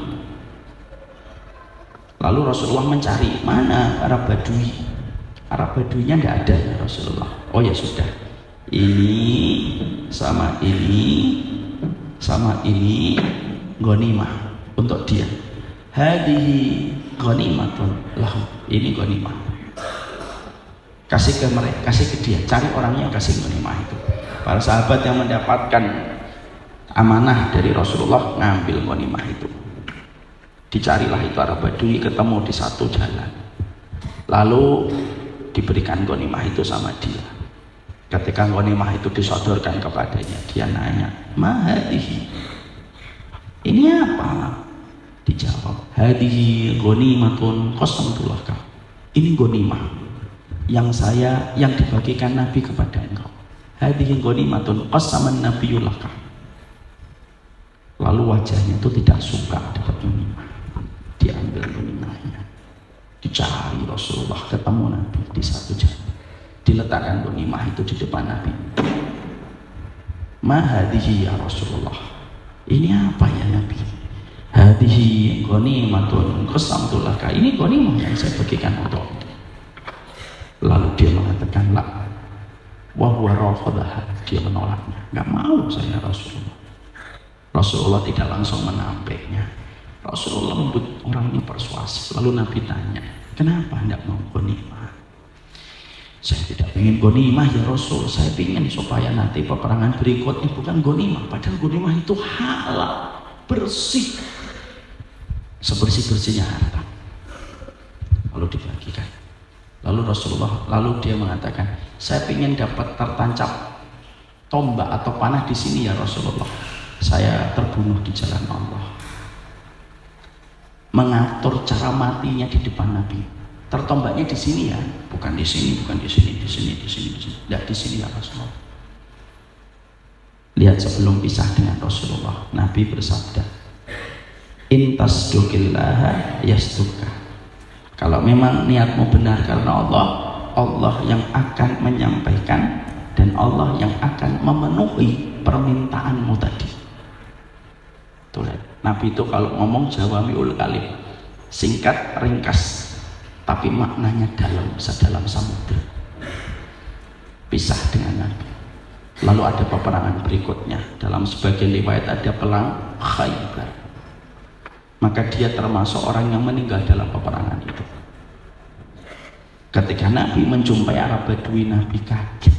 Lalu Rasulullah mencari mana Arab Badui. Arab Baduinya tidak ada ya Rasulullah. Oh ya sudah, ini sama ini ghanimah untuk dia. Hadihi ghanimatun lahu, ini ghanimah. Kasih ke mereka, kasih ke dia, cari orangnya yang kasih ghanimah itu. Para sahabat yang mendapatkan amanah dari Rasulullah ngambil ghanimah itu. Dicarilah itu Arab Badui, ketemu di satu jalan. Lalu diberikan ghanimah itu sama dia. Ketika ghanimah itu disodorkan kepadanya, dia nanya, "Ma hadihi?" Ini apa? Dijawab, "Hadihi ghanimatun qasamtu laka." Ini ghanimah yang dibagikan Nabi kepada engkau. Hadihi ghanimatun qasaman nabiyyu laka. Lalu wajahnya itu tidak suka dapat ghanimah. Diambil ghanimahnya. Dicari Rasulullah, ketemu Nabi di satu jalan. Diletakkan ghanimah itu di depan Nabi. "Ma hadihi ya Rasulullah?" Ini apa ya Nabi? "Hadihi ghanimatun qasamtu laka." Ini ghanimah yang saya bagikan untuk. Lalu dia mengatakan, "La wa huwa rafadaha." Dia menolaknya. "Enggak mau saya Rasulullah." Rasulullah tidak langsung menampiknya. Rasulullah membuat orang ini persuasif. Lalu Nabi tanya, "Kenapa tidak mau ghanimah?" "Saya tidak ingin ghanimah ya Rasul. Saya ingin supaya nanti peperangan berikutnya bukan ghanimah. Padahal ghanimah itu halal, bersih, sebersih-bersihnya harta." Lalu dibagikan. Lalu dia mengatakan, "Saya ingin dapat tertancap tombak atau panah di sini ya Rasulullah. Saya terbunuh di jalan Allah." Mengatur cara matinya di depan Nabi. Tertombaknya di sini ya, bukan di sini, di sini. Tidak di sini ya Rasulullah. Lihat sebelum pisah dengan Rasulullah, Nabi bersabda, "In tasduqillaha yasduka." Kalau memang niatmu benar karena Allah, Allah yang akan menyampaikan dan Allah yang akan memenuhi permintaanmu tadi. Tuh, Nabi itu kalau ngomong jawami'ul kalim, singkat, ringkas, tapi maknanya dalam, sedalam samudra. Pisah dengan Nabi. Lalu ada peperangan berikutnya. Dalam sebagian riwayat ada perang Khaybar. Maka dia termasuk orang yang meninggal dalam peperangan itu. Ketika Nabi menjumpai Arab Badui, Nabi kaget.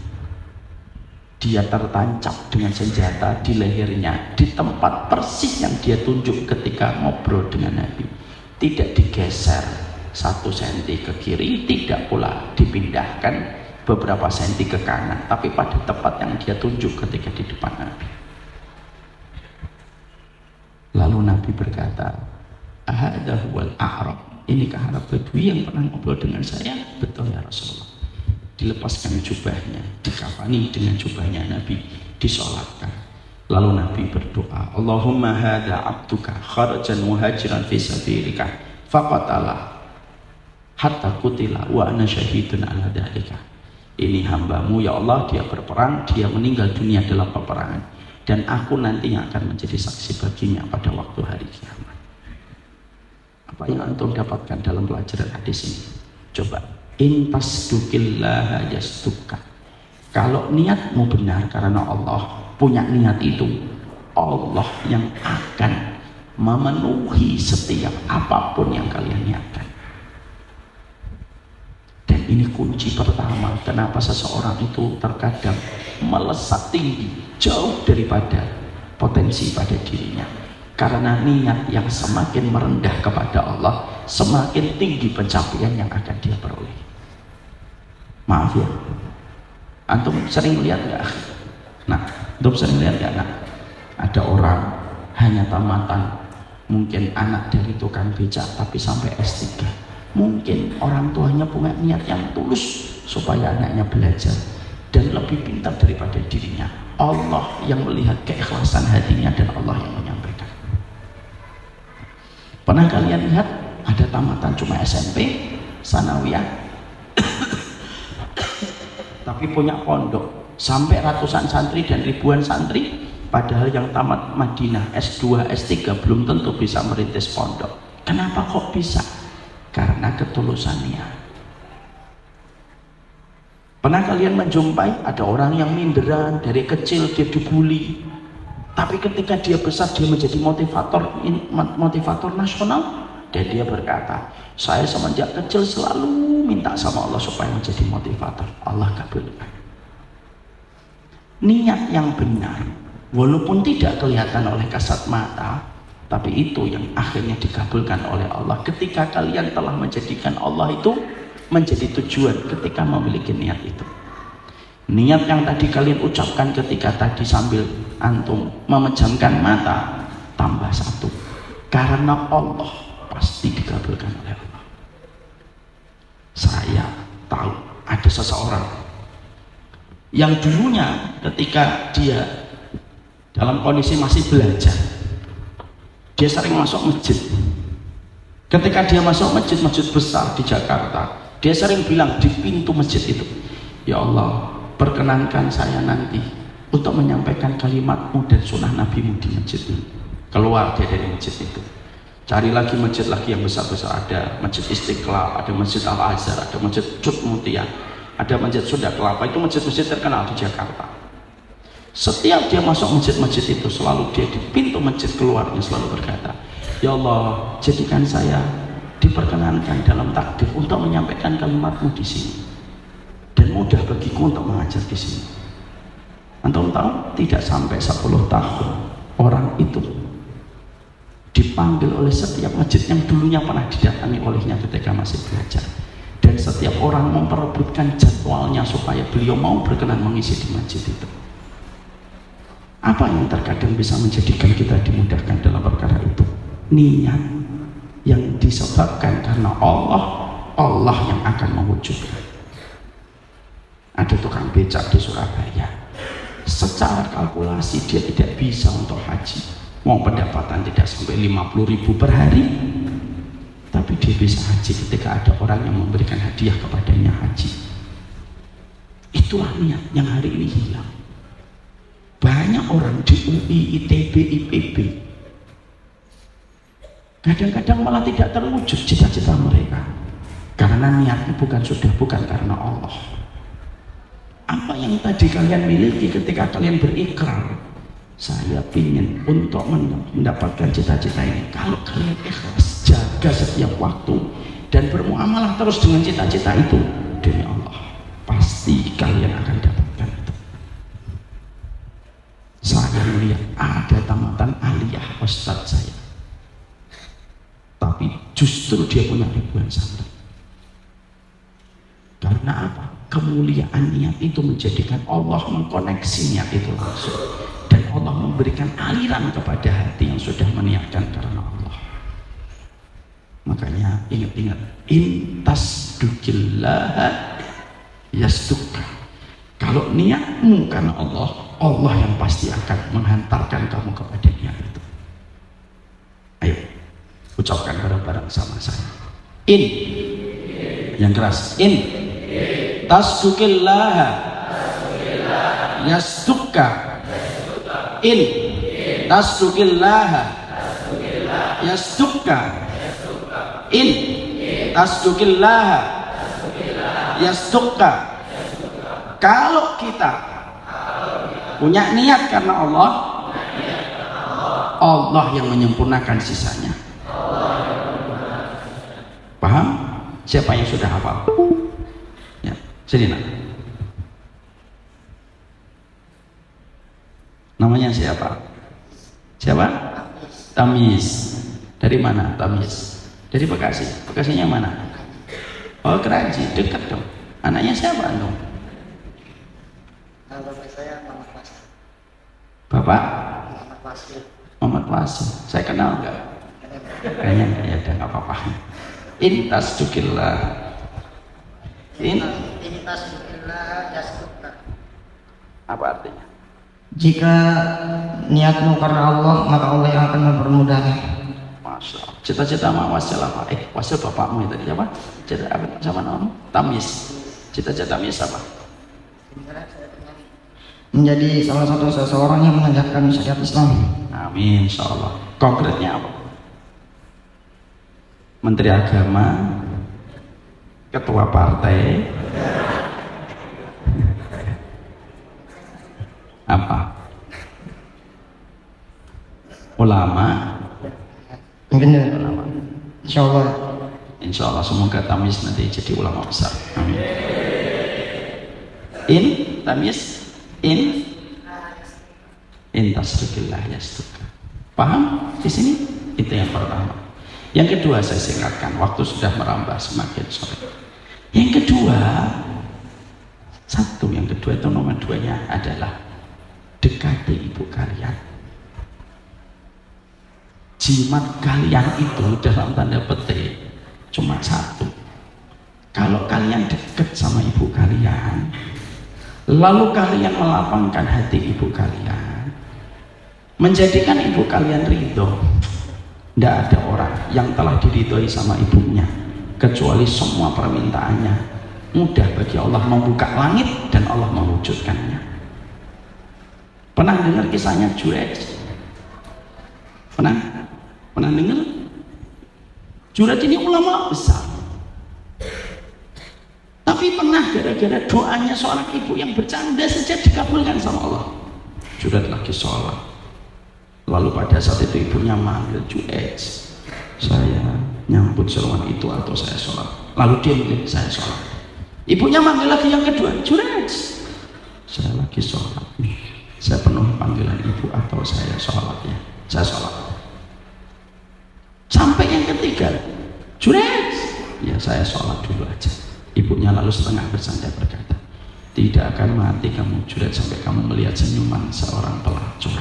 Dia tertancap dengan senjata di lehernya, di tempat persis yang dia tunjuk ketika ngobrol dengan Nabi. Tidak digeser 1 senti ke kiri, tidak pula dipindahkan beberapa senti ke kanan, tapi pada tempat yang dia tunjuk ketika di depan Nabi. Lalu Nabi berkata, "Ahada huwal a'rab." Inikah Arab Badui yang pernah ngobrol dengan saya? "Betul ya Rasulullah." Dilepaskan jubahnya, dikafani dengan jubahnya Nabi, disolatkan. Lalu Nabi berdoa, "Allahumma hadha abduka kharajan muhajiran fi sabilika faqatala hatta qutila wa ana syahidun ala dzalika." Ini hambamu ya Allah, dia berperang, dia meninggal dunia dalam peperangan, dan aku nantinya akan menjadi saksi baginya pada waktu hari kiamat. Apa yang antum dapatkan dalam pelajaran hadis ini? Coba, in tasduqillaha yasduka. Kalau niatmu benar karena Allah, punya niat itu, Allah yang akan memenuhi setiap apapun yang kalian niatkan. Dan ini kunci pertama kenapa seseorang itu terkadang melesat tinggi jauh daripada potensi pada dirinya. Karena niat yang semakin merendah kepada Allah, semakin tinggi pencapaian yang akan dia peroleh. Maaf ya, antum sering lihat nggak? Nah, antum sering lihat nggak? Nah, ada orang hanya tamatan, mungkin anak dari tukang becak, tapi sampai S3. Mungkin orang tuanya punya niat yang tulus supaya anaknya belajar dan lebih pintar daripada dirinya. Allah yang melihat keikhlasan hatinya dan Allah yang menyampaikan. Pernah kalian lihat ada tamatan cuma SMP, sanawiyah, tapi punya pondok sampai ratusan santri dan ribuan santri, padahal yang tamat Madinah S2, S3 belum tentu bisa merintis pondok. Kenapa kok bisa? Karena ketulusan niat. Pernah kalian menjumpai ada orang yang minderan dari kecil, dia dibully, tapi ketika dia besar dia menjadi motivator nasional, dan dia berkata, saya semenjak kecil selalu minta sama Allah supaya menjadi motivator. Allah kabulkan. Niat yang benar, walaupun tidak kelihatan oleh kasat mata, tapi itu yang akhirnya dikabulkan oleh Allah ketika kalian telah menjadikan Allah itu menjadi tujuan ketika memiliki niat itu. Niat yang tadi kalian ucapkan ketika tadi sambil antum memejamkan mata, tambah satu, karena Allah pasti dikabulkan oleh Allah. Saya tahu ada seseorang yang dulunya ketika dia dalam kondisi masih belajar, dia sering masuk masjid. Ketika dia masuk masjid besar di Jakarta, dia sering bilang di pintu masjid itu, ya Allah, perkenankan saya nanti untuk menyampaikan kalimatmu dan sunnah nabimu di masjid ini. Keluar dia dari masjid itu, cari lagi masjid lagi yang besar-besar. Ada masjid Istiqlal, ada masjid Al-Azhar, ada masjid Cut Mutia, ada masjid Sunda Kelapa. Itu masjid-masjid terkenal di Jakarta. Setiap dia masuk masjid-masjid itu, selalu dia di pintu masjid keluarnya selalu berkata, ya Allah, jadikan saya diperkenankan dalam takdir untuk menyampaikan kalimatmu di sini, dan mudah bagiku untuk mengajar di sini. Antum tahu, tidak sampai 10 tahun orang itu dipanggil oleh setiap masjid yang dulunya pernah didatangi olehnya ketika masih belajar, dan setiap orang memperebutkan jadwalnya supaya beliau mau berkenan mengisi di masjid itu. Apa yang terkadang bisa menjadikan kita dimudahkan dalam perkara itu? Niat yang disebabkan karena Allah yang akan mewujudkan. Ada tukang becak di Surabaya, secara kalkulasi dia tidak bisa untuk haji, mau pendapatan tidak sampai 50.000 per hari, tapi dia bisa haji ketika ada orang yang memberikan hadiah kepadanya haji. Itulah niat yang hari ini hilang. Banyak orang di UI, ITB, IPB kadang-kadang malah tidak terwujud cita-cita mereka karena niatnya bukan karena Allah. Apa yang tadi kalian miliki ketika kalian berikrar, saya ingin untuk mendapatkan cita-cita ini, kalau kalian ikhlas, jaga setiap waktu dan bermuamalah terus dengan cita-cita itu, demi Allah pasti kalian akan dapatkan itu. Saya melihat ada tamatan aliyah ustadz saya, tapi justru dia punya ribuan santri. Karena apa? Kemuliaan niat itu menjadikan Allah mengkoneksi niat itu langsung, dan Allah memberikan aliran kepada hati yang sudah meniatkan karena Allah. Makanya ingat-ingat, intas dukillah yasduka. Kalau niatmu karena Allah, Allah yang pasti akan menghantarkan kamu kepada niat itu. Ayo ucapkan bareng-bareng sama saya. In, yang keras. In tasdukillah yasduka. In tasdukillah yasduka. In tasdukillah yasduka. Kalau kita punya niat karena Allah, Allah yang menyempurnakan sisanya. Paham? Siapa yang sudah hafal? Ya, sini nak. Namanya siapa? Siapa? Tamis. Dari mana Tamis? Dari Bekasi. Bekasinya mana? Oh, Keraji, dekat dong. Anaknya siapa dong? Bapak saya Muhammad Wasil. Bapak? Muhammad Wasil. Muhammad Wasil. Saya kenal enggak? Kayaknya enggak, ya udah enggak apa-apa. In tasdukillah. In tasdukillah yasduka. apa artinya? Jika niatmu karena Allah, maka Allah yang akan mempermudahnya. Masya Allah. Cita-cita Mak Wasil apa? Wasil bapakmu itu tadi apa? Cita apa sama namamu? Tamis. Cita-cita Tamis apa? Menjadi salah satu seseorang yang mengajarkan syariat Islam. Amin, insya Allah. Konkretnya apa? Menteri Agama, Ketua Partai, ulama. Benar. Insyaallah. Insya Allah semoga Tamis nanti jadi ulama besar. Amin. Tamis tasrikillah yastuka. Paham di sini? Itu yang pertama. Yang kedua saya singkatkan, waktu sudah merambah semakin sore. Yang kedua itu nomor 2-nya adalah dekati ibu kalian. Jimat kalian itu dalam tanda petik cuma satu. Kalau kalian dekat sama ibu kalian, lalu kalian melapangkan hati ibu kalian, menjadikan ibu kalian ridho, tidak ada orang yang telah diridhoi sama ibunya kecuali semua permintaannya mudah bagi Allah membuka langit dan Allah mewujudkannya. Pernah dengar kisahnya Jurayj? Pernah dengar? Jurayj ini ulama besar, tapi pernah gara-gara doanya seorang ibu yang bercanda saja dikabulkan sama Allah. Jurayj lagi sholat, lalu pada saat itu ibunya manggil, Jurayj, saya nyambut seruan itu atau saya sholat? Lalu dia bilang, saya sholat. Ibunya manggil lagi yang kedua, Jurayj, saya lagi sholat nih, saya penuhi panggilan ibu atau saya sholat? Ya, saya sholat. Sampai yang ketiga, Jurayj, ya saya sholat dulu aja. Ibunya lalu setengah bersanda berkata, tidak akan mati kamu Jurayj sampai kamu melihat senyuman seorang pelacur.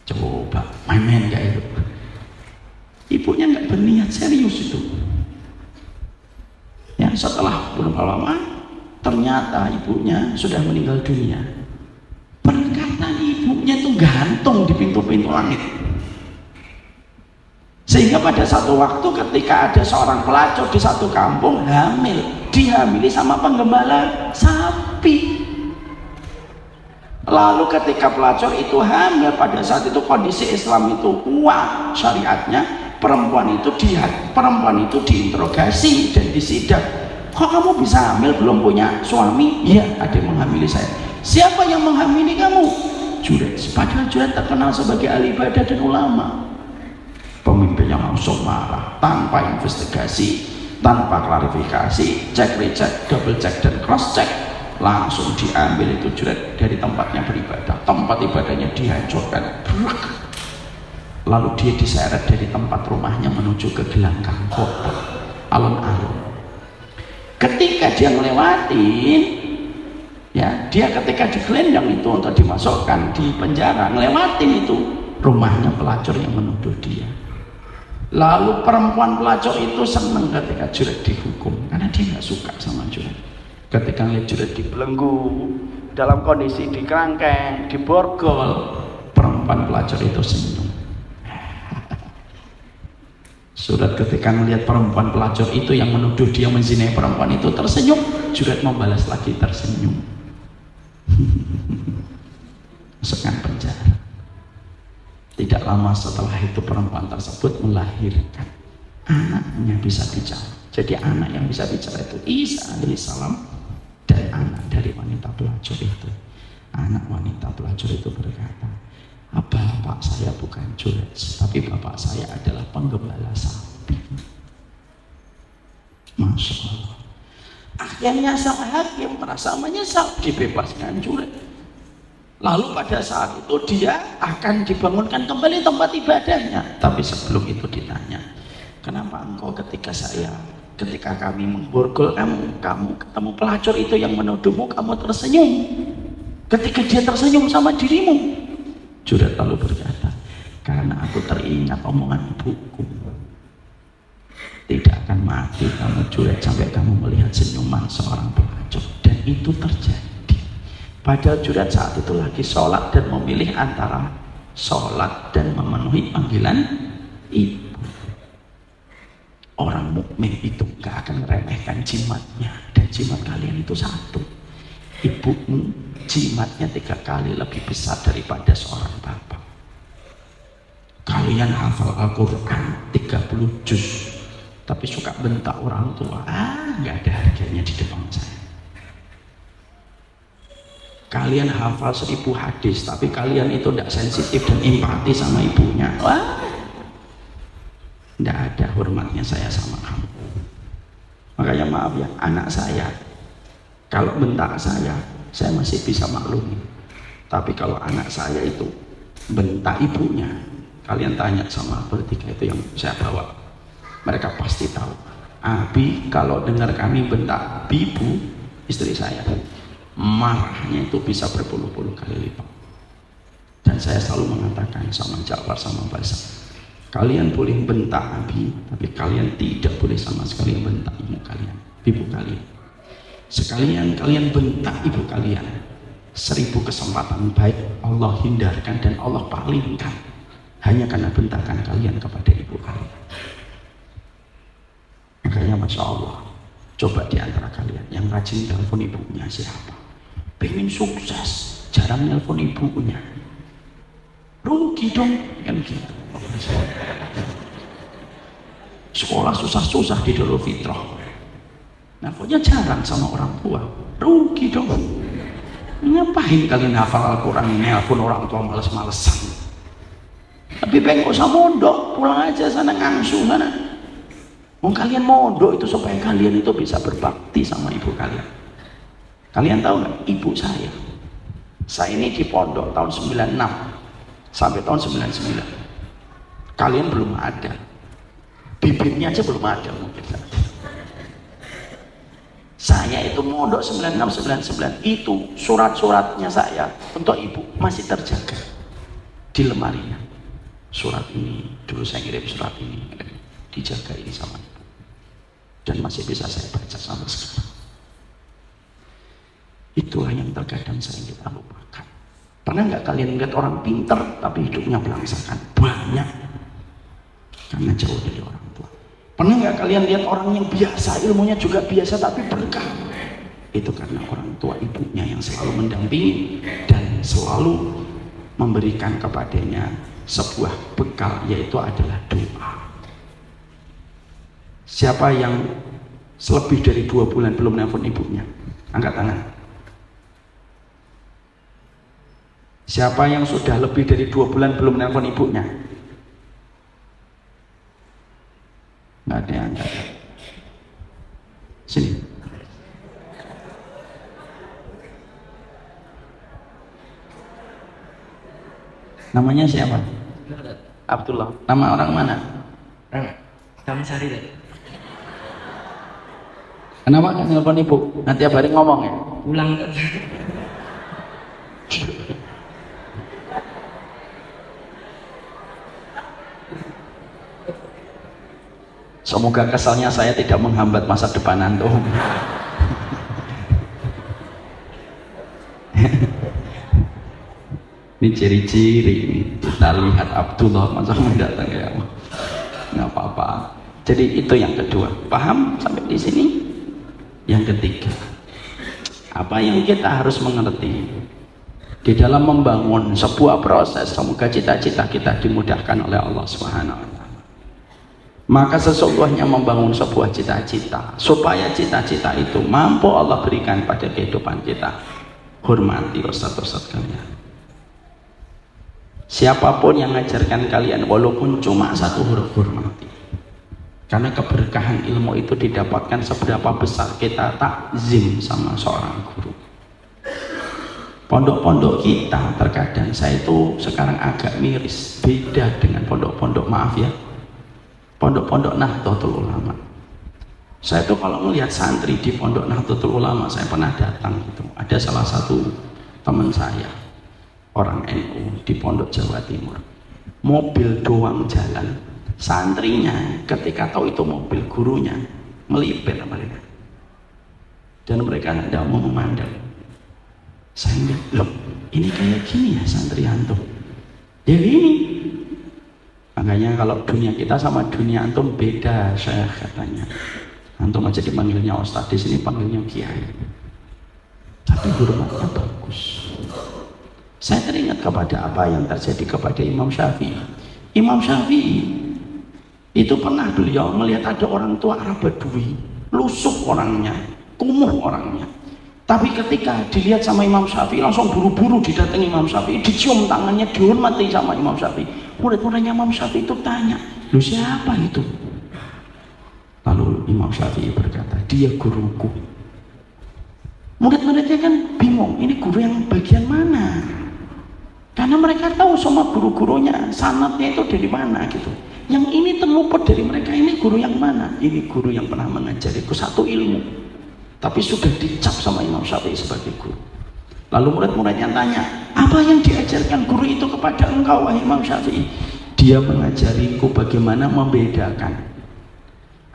Coba main-main gak itu? Ibunya nggak berniat serius itu. Ya, setelah beberapa lama ternyata ibunya sudah meninggal dunia. Perkataan ibunya itu gantung di pintu-pintu langit. Sehingga pada satu waktu ketika ada seorang pelacur di satu kampung hamil, dihamili sama penggembala sapi. Lalu ketika pelacur itu hamil, pada saat itu kondisi Islam itu kuat syariatnya, perempuan itu diinterogasi dan disidak. Kok kamu bisa hamil belum punya suami? Iya, ada yang menghamili saya. Siapa yang menghamili kamu? Jurayj. Padahal Jurayj terkenal sebagai ahli ibadah dan ulama. Pemimpinnya langsung marah, tanpa investigasi, tanpa klarifikasi, cek recek, double check dan cross check, langsung diambil itu Jurayj dari tempatnya beribadah. Tempat ibadahnya dihancurkan. Lalu dia diseret dari tempat rumahnya menuju ke gelanggang kota, alun-alun. Ketika dia ngelewatin, ya dia ketika digelendang itu untuk dimasukkan di penjara, ngelewatin itu rumahnya pelacur yang menuduh dia. Lalu perempuan pelacur itu senang ketika Jurayj dihukum, karena dia nggak suka sama Jurayj. Ketika ngeliat Jurayj dibelenggu, dalam kondisi dikerangkeng, diborgol, perempuan pelacur itu senyum. Surat ketika melihat perempuan pelacur itu yang menuduh dia menzinai perempuan itu tersenyum, Jurayj membalas lagi tersenyum. Masukkan penjara. Tidak lama setelah itu perempuan tersebut melahirkan, anaknya bisa bicara. Jadi anak yang bisa bicara itu Isa alaihissalam, dan anak dari wanita pelacur itu. Anak wanita pelacur itu berkata, bapak saya bukan Jurayj, tapi bapak saya adalah penggembala sapi. Masya Allah. Akhirnya sang hakim merasa menyesal, dibebaskan Jurayj. Lalu pada saat itu dia akan dibangunkan kembali tempat ibadahnya. Tapi sebelum itu ditanya, kenapa engkau ketika kami memborgol kamu ketemu pelacur itu yang menuduhmu, kamu tersenyum ketika dia tersenyum sama dirimu? Jurayj lalu berkata, karena aku teringat omongan ibuku, tidak akan mati kamu Jurayj sampai kamu melihat senyuman seorang pelacur. Dan itu terjadi. Padahal Jurayj saat itu lagi sholat dan memilih antara sholat dan memenuhi panggilan ibu. Orang mukmin itu gak akan meremehkan jimatnya, dan jimat kalian itu satu. Ibumu jimatnya 3 kali lebih besar daripada seorang bapak. Kalian hafal Al-Quran 30 juz, tapi suka bentak orang tua, gak ada harganya di depan saya. kalian hafal 1000 hadis tapi kalian itu tidak sensitif dan empati sama ibunya, wah, tidak ada hormatnya saya sama kamu. Makanya maaf ya, anak saya kalau bentak saya masih bisa maklumi, tapi kalau anak saya itu bentak ibunya, kalian tanya sama bertiga itu yang saya bawa, mereka pasti tahu. Abi kalau dengar kami bentak ibu istri saya, marahnya itu bisa berpuluh-puluh kali lipat. Dan saya selalu mengatakan sama Ja'far sama Basar, kalian boleh bentak Abi, tapi kalian tidak boleh sama sekali bentak ibu kalian. Sekalian kalian bentak ibu kalian, 1000 kesempatan baik Allah hindarkan dan Allah palingkan hanya karena bentakan kalian kepada ibu kalian. Makanya Masya Allah, coba di antara kalian yang rajin telepon ibunya siapa? Pengen sukses, jarang nelpon ibunya, rugi dong kan gitu. Sekolah susah-susah di Darul Fitrah, nelponnya jarang sama orang tua, rugi dong. Ngapain kalian hafal Al-Quran ini nelpon orang tua males-malesan? Tapi pengen gak usah mondok, pulang aja sana ngangsu sana. Mau kalian mondok itu supaya kalian itu bisa berbakti sama ibu kalian. Kalian tahu nggak, ibu saya ini di pondok tahun 96 sampai tahun 99. Kalian belum ada, bibirnya aja belum ada mungkin. Saya itu mondok 96 99 itu surat-suratnya saya untuk ibu masih terjaga di lemarinya. Surat ini dulu saya kirim, surat ini dijaga ini sama ibu dan masih bisa saya baca sampai sekarang. Itulah yang terkadang saya kita lupakan. Pernah nggak kalian lihat orang pinter tapi hidupnya belangsakan? Banyak, karena jauh dari orang tua. Pernah nggak kalian lihat orang yang biasa, ilmunya juga biasa tapi berkah? Itu karena orang tua ibunya yang selalu mendampingi dan selalu memberikan kepadanya sebuah bekal, yaitu adalah doa. Siapa yang selebih dari 2 bulan belum nelpon ibunya? Angkat tangan. Siapa yang sudah lebih dari 2 bulan belum nelpon ibunya? Nggak ada yang angkat. Sini. Namanya siapa? Abdullah. Nama orang mana? Kami Sari deh. Kenapa nggak nelpon ibu? Nanti tiap hari ngomong ya? Pulang. Semoga kesalnya saya tidak menghambat masa depan antum. Ini ciri-ciri kita lihat Abdullah masa mendatang ya Allah. Nggak apa-apa. Jadi itu yang kedua. Paham sampai di sini? Yang ketiga, apa yang kita harus mengerti di dalam membangun sebuah proses, semoga cita-cita kita dimudahkan oleh Allah Subhanahu wa Ta'ala. Maka sesungguhnya membangun sebuah cita-cita supaya cita-cita itu mampu Allah berikan pada kehidupan kita. Hormati ustaz-ustaz kalian. Siapapun yang mengajarkan kalian, walaupun cuma 1 huruf, hormati. Karena keberkahan ilmu itu didapatkan seberapa besar kita takzim sama seorang guru. Pondok-pondok kita terkadang saya itu sekarang agak miris, beda dengan pondok-pondok, maaf ya, pondok-pondok Nahdlatul Ulama. Saya tuh kalau melihat santri di pondok Nahdlatul Ulama, saya pernah datang gitu, ada salah satu teman saya orang NU di pondok Jawa Timur, mobil doang jalan, santrinya ketika tahu itu mobil gurunya melipir mereka dan mereka tidak mau memandang. Saya lihat, loh ini kayak gini ya santri antum ya ini. Makanya kalau dunia kita sama dunia antum beda, saya katanya. Antum aja dipanggilnya ustadz, di sini panggilnya kiai, tapi hormatnya bagus. Saya teringat kepada apa yang terjadi kepada Imam Syafi'i. Imam Syafi'i itu pernah beliau melihat ada orang tua Arab Badui, lusuh orangnya, kumuh orangnya. Tapi ketika dilihat sama Imam Syafi'i, langsung buru-buru didatangi Imam Syafi'i, dicium tangannya, dihormati sama Imam Syafi'i. Murid-muridnya Imam Syafi'i itu tanya, "Lu siapa itu?" Lalu Imam Syafi'i berkata, "Dia guruku." Murid-muridnya kan bingung, ini guru yang bagian mana? Karena mereka tahu semua guru-gurunya, sanadnya itu dari mana gitu. Yang ini terluput dari mereka, ini guru yang mana? Ini guru yang pernah mengajariku satu ilmu, tapi sudah dicap sama Imam Syafi'i sebagai guru. Lalu murid-muridnya tanya, "Apa yang diajarkan guru itu kepada engkau, wahai Imam Syafi'i?" "Dia mengajariku bagaimana membedakan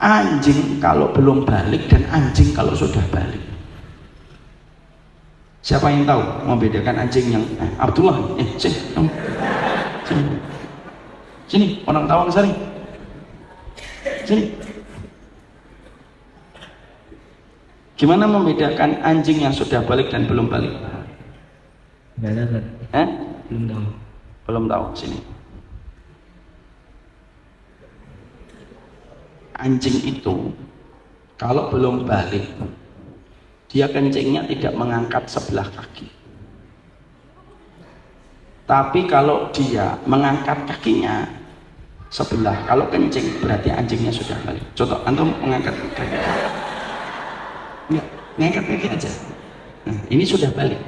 anjing kalau belum balik dan anjing kalau sudah balik." Siapa yang tahu membedakan anjing yang Abdullah? Sini, orang Tawang Sari. Sini. Gimana membedakan anjing yang sudah balik dan belum balik? Nggak ada, Ustaz. Belum tahu. Belum tahu, sini. Anjing itu kalau belum balik, dia kencingnya tidak mengangkat sebelah kaki. Tapi kalau dia mengangkat kakinya sebelah, kalau kencing berarti anjingnya sudah balik. Contoh, antum mengangkat kaki. Enggak, ngangkat kaki aja. Nah, ini sudah balik.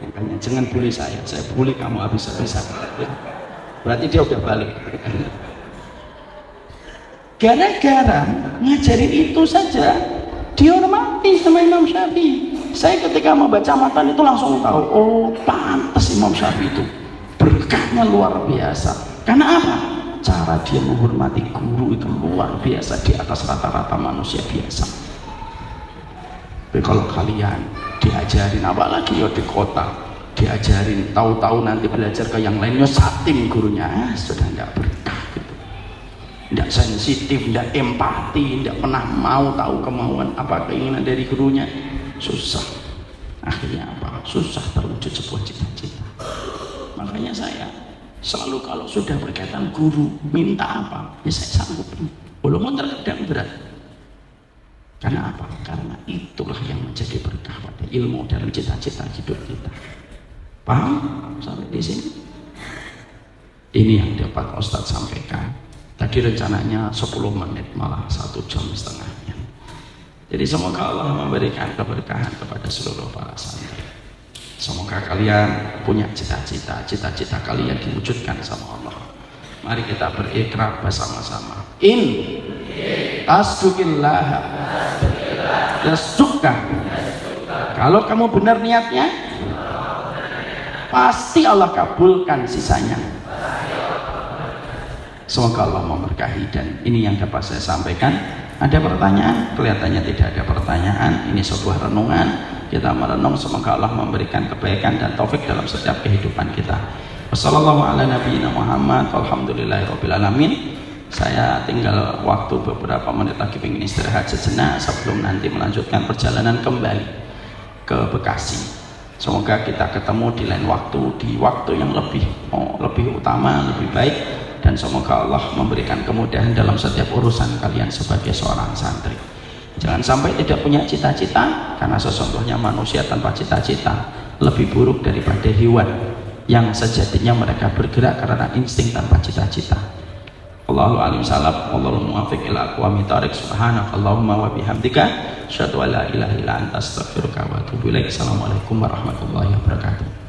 Makanya jangan bully saya bully kamu habis-habisan. Berarti dia udah balik. Gara-gara ngajarin itu saja dihormati sama Imam Syafi'i. Saya ketika membaca matan itu langsung tahu, oh pantas Imam Syafi'i itu berkahnya luar biasa. Karena apa? Cara dia menghormati guru itu luar biasa, di atas rata-rata manusia biasa. Tapi kalau kalian diajarin, apalagi ya di kota, diajarin tahu-tahu nanti belajar ke yang lainnya sating gurunya, sudah tidak berkah gitu. Tidak sensitif, tidak empati, tidak pernah mau tahu kemauan apa keinginan dari gurunya, susah. Akhirnya apa? Susah terwujud sebuah cita-cita. Makanya saya selalu kalau sudah berkaitan guru minta apa, ya saya sanggupin, walaupun terkadang berat. Karena apa? Karena itulah yang menjadi berkah pada ilmu dalam cita-cita hidup kita. Paham sampai di sini? Ini yang dapat Ustadz sampaikan. Tadi rencananya 10 menit, malah 1,5 jam. Jadi semoga Allah memberikan keberkahan kepada seluruh para santri. Semoga kalian punya cita-cita, cita-cita kalian diwujudkan sama Allah. Mari kita berikrar bersama-sama. Tasdukillah yasdukka. Kalau kamu benar niatnya, pasti Allah kabulkan sisanya. Semoga Allah memberkahi, dan ini yang dapat saya sampaikan. Ada pertanyaan? Kelihatannya tidak ada pertanyaan. Ini sebuah renungan. Kita merenung, semoga Allah memberikan kebaikan dan taufik dalam setiap kehidupan kita. Wassalamualaikum. Saya tinggal waktu beberapa menit lagi, ingin istirahat sejenak sebelum nanti melanjutkan perjalanan kembali ke Bekasi. Semoga kita ketemu di lain waktu, di waktu yang lebih utama, lebih baik, dan semoga Allah memberikan kemudahan dalam setiap urusan kalian sebagai seorang santri. Jangan sampai tidak punya cita-cita, karena sesungguhnya manusia tanpa cita-cita lebih buruk daripada hewan yang sejatinya mereka bergerak karena insting tanpa cita-cita. Allahu alim salaf, wallahu muwaffiq ila aqwamit thariq. Subhanakallahumma wa bihamdika, asyhadu an la ilaha illa anta, astaghfiruka wa atubu ilaik. Assalamualaikum warahmatullahi wabarakatuh.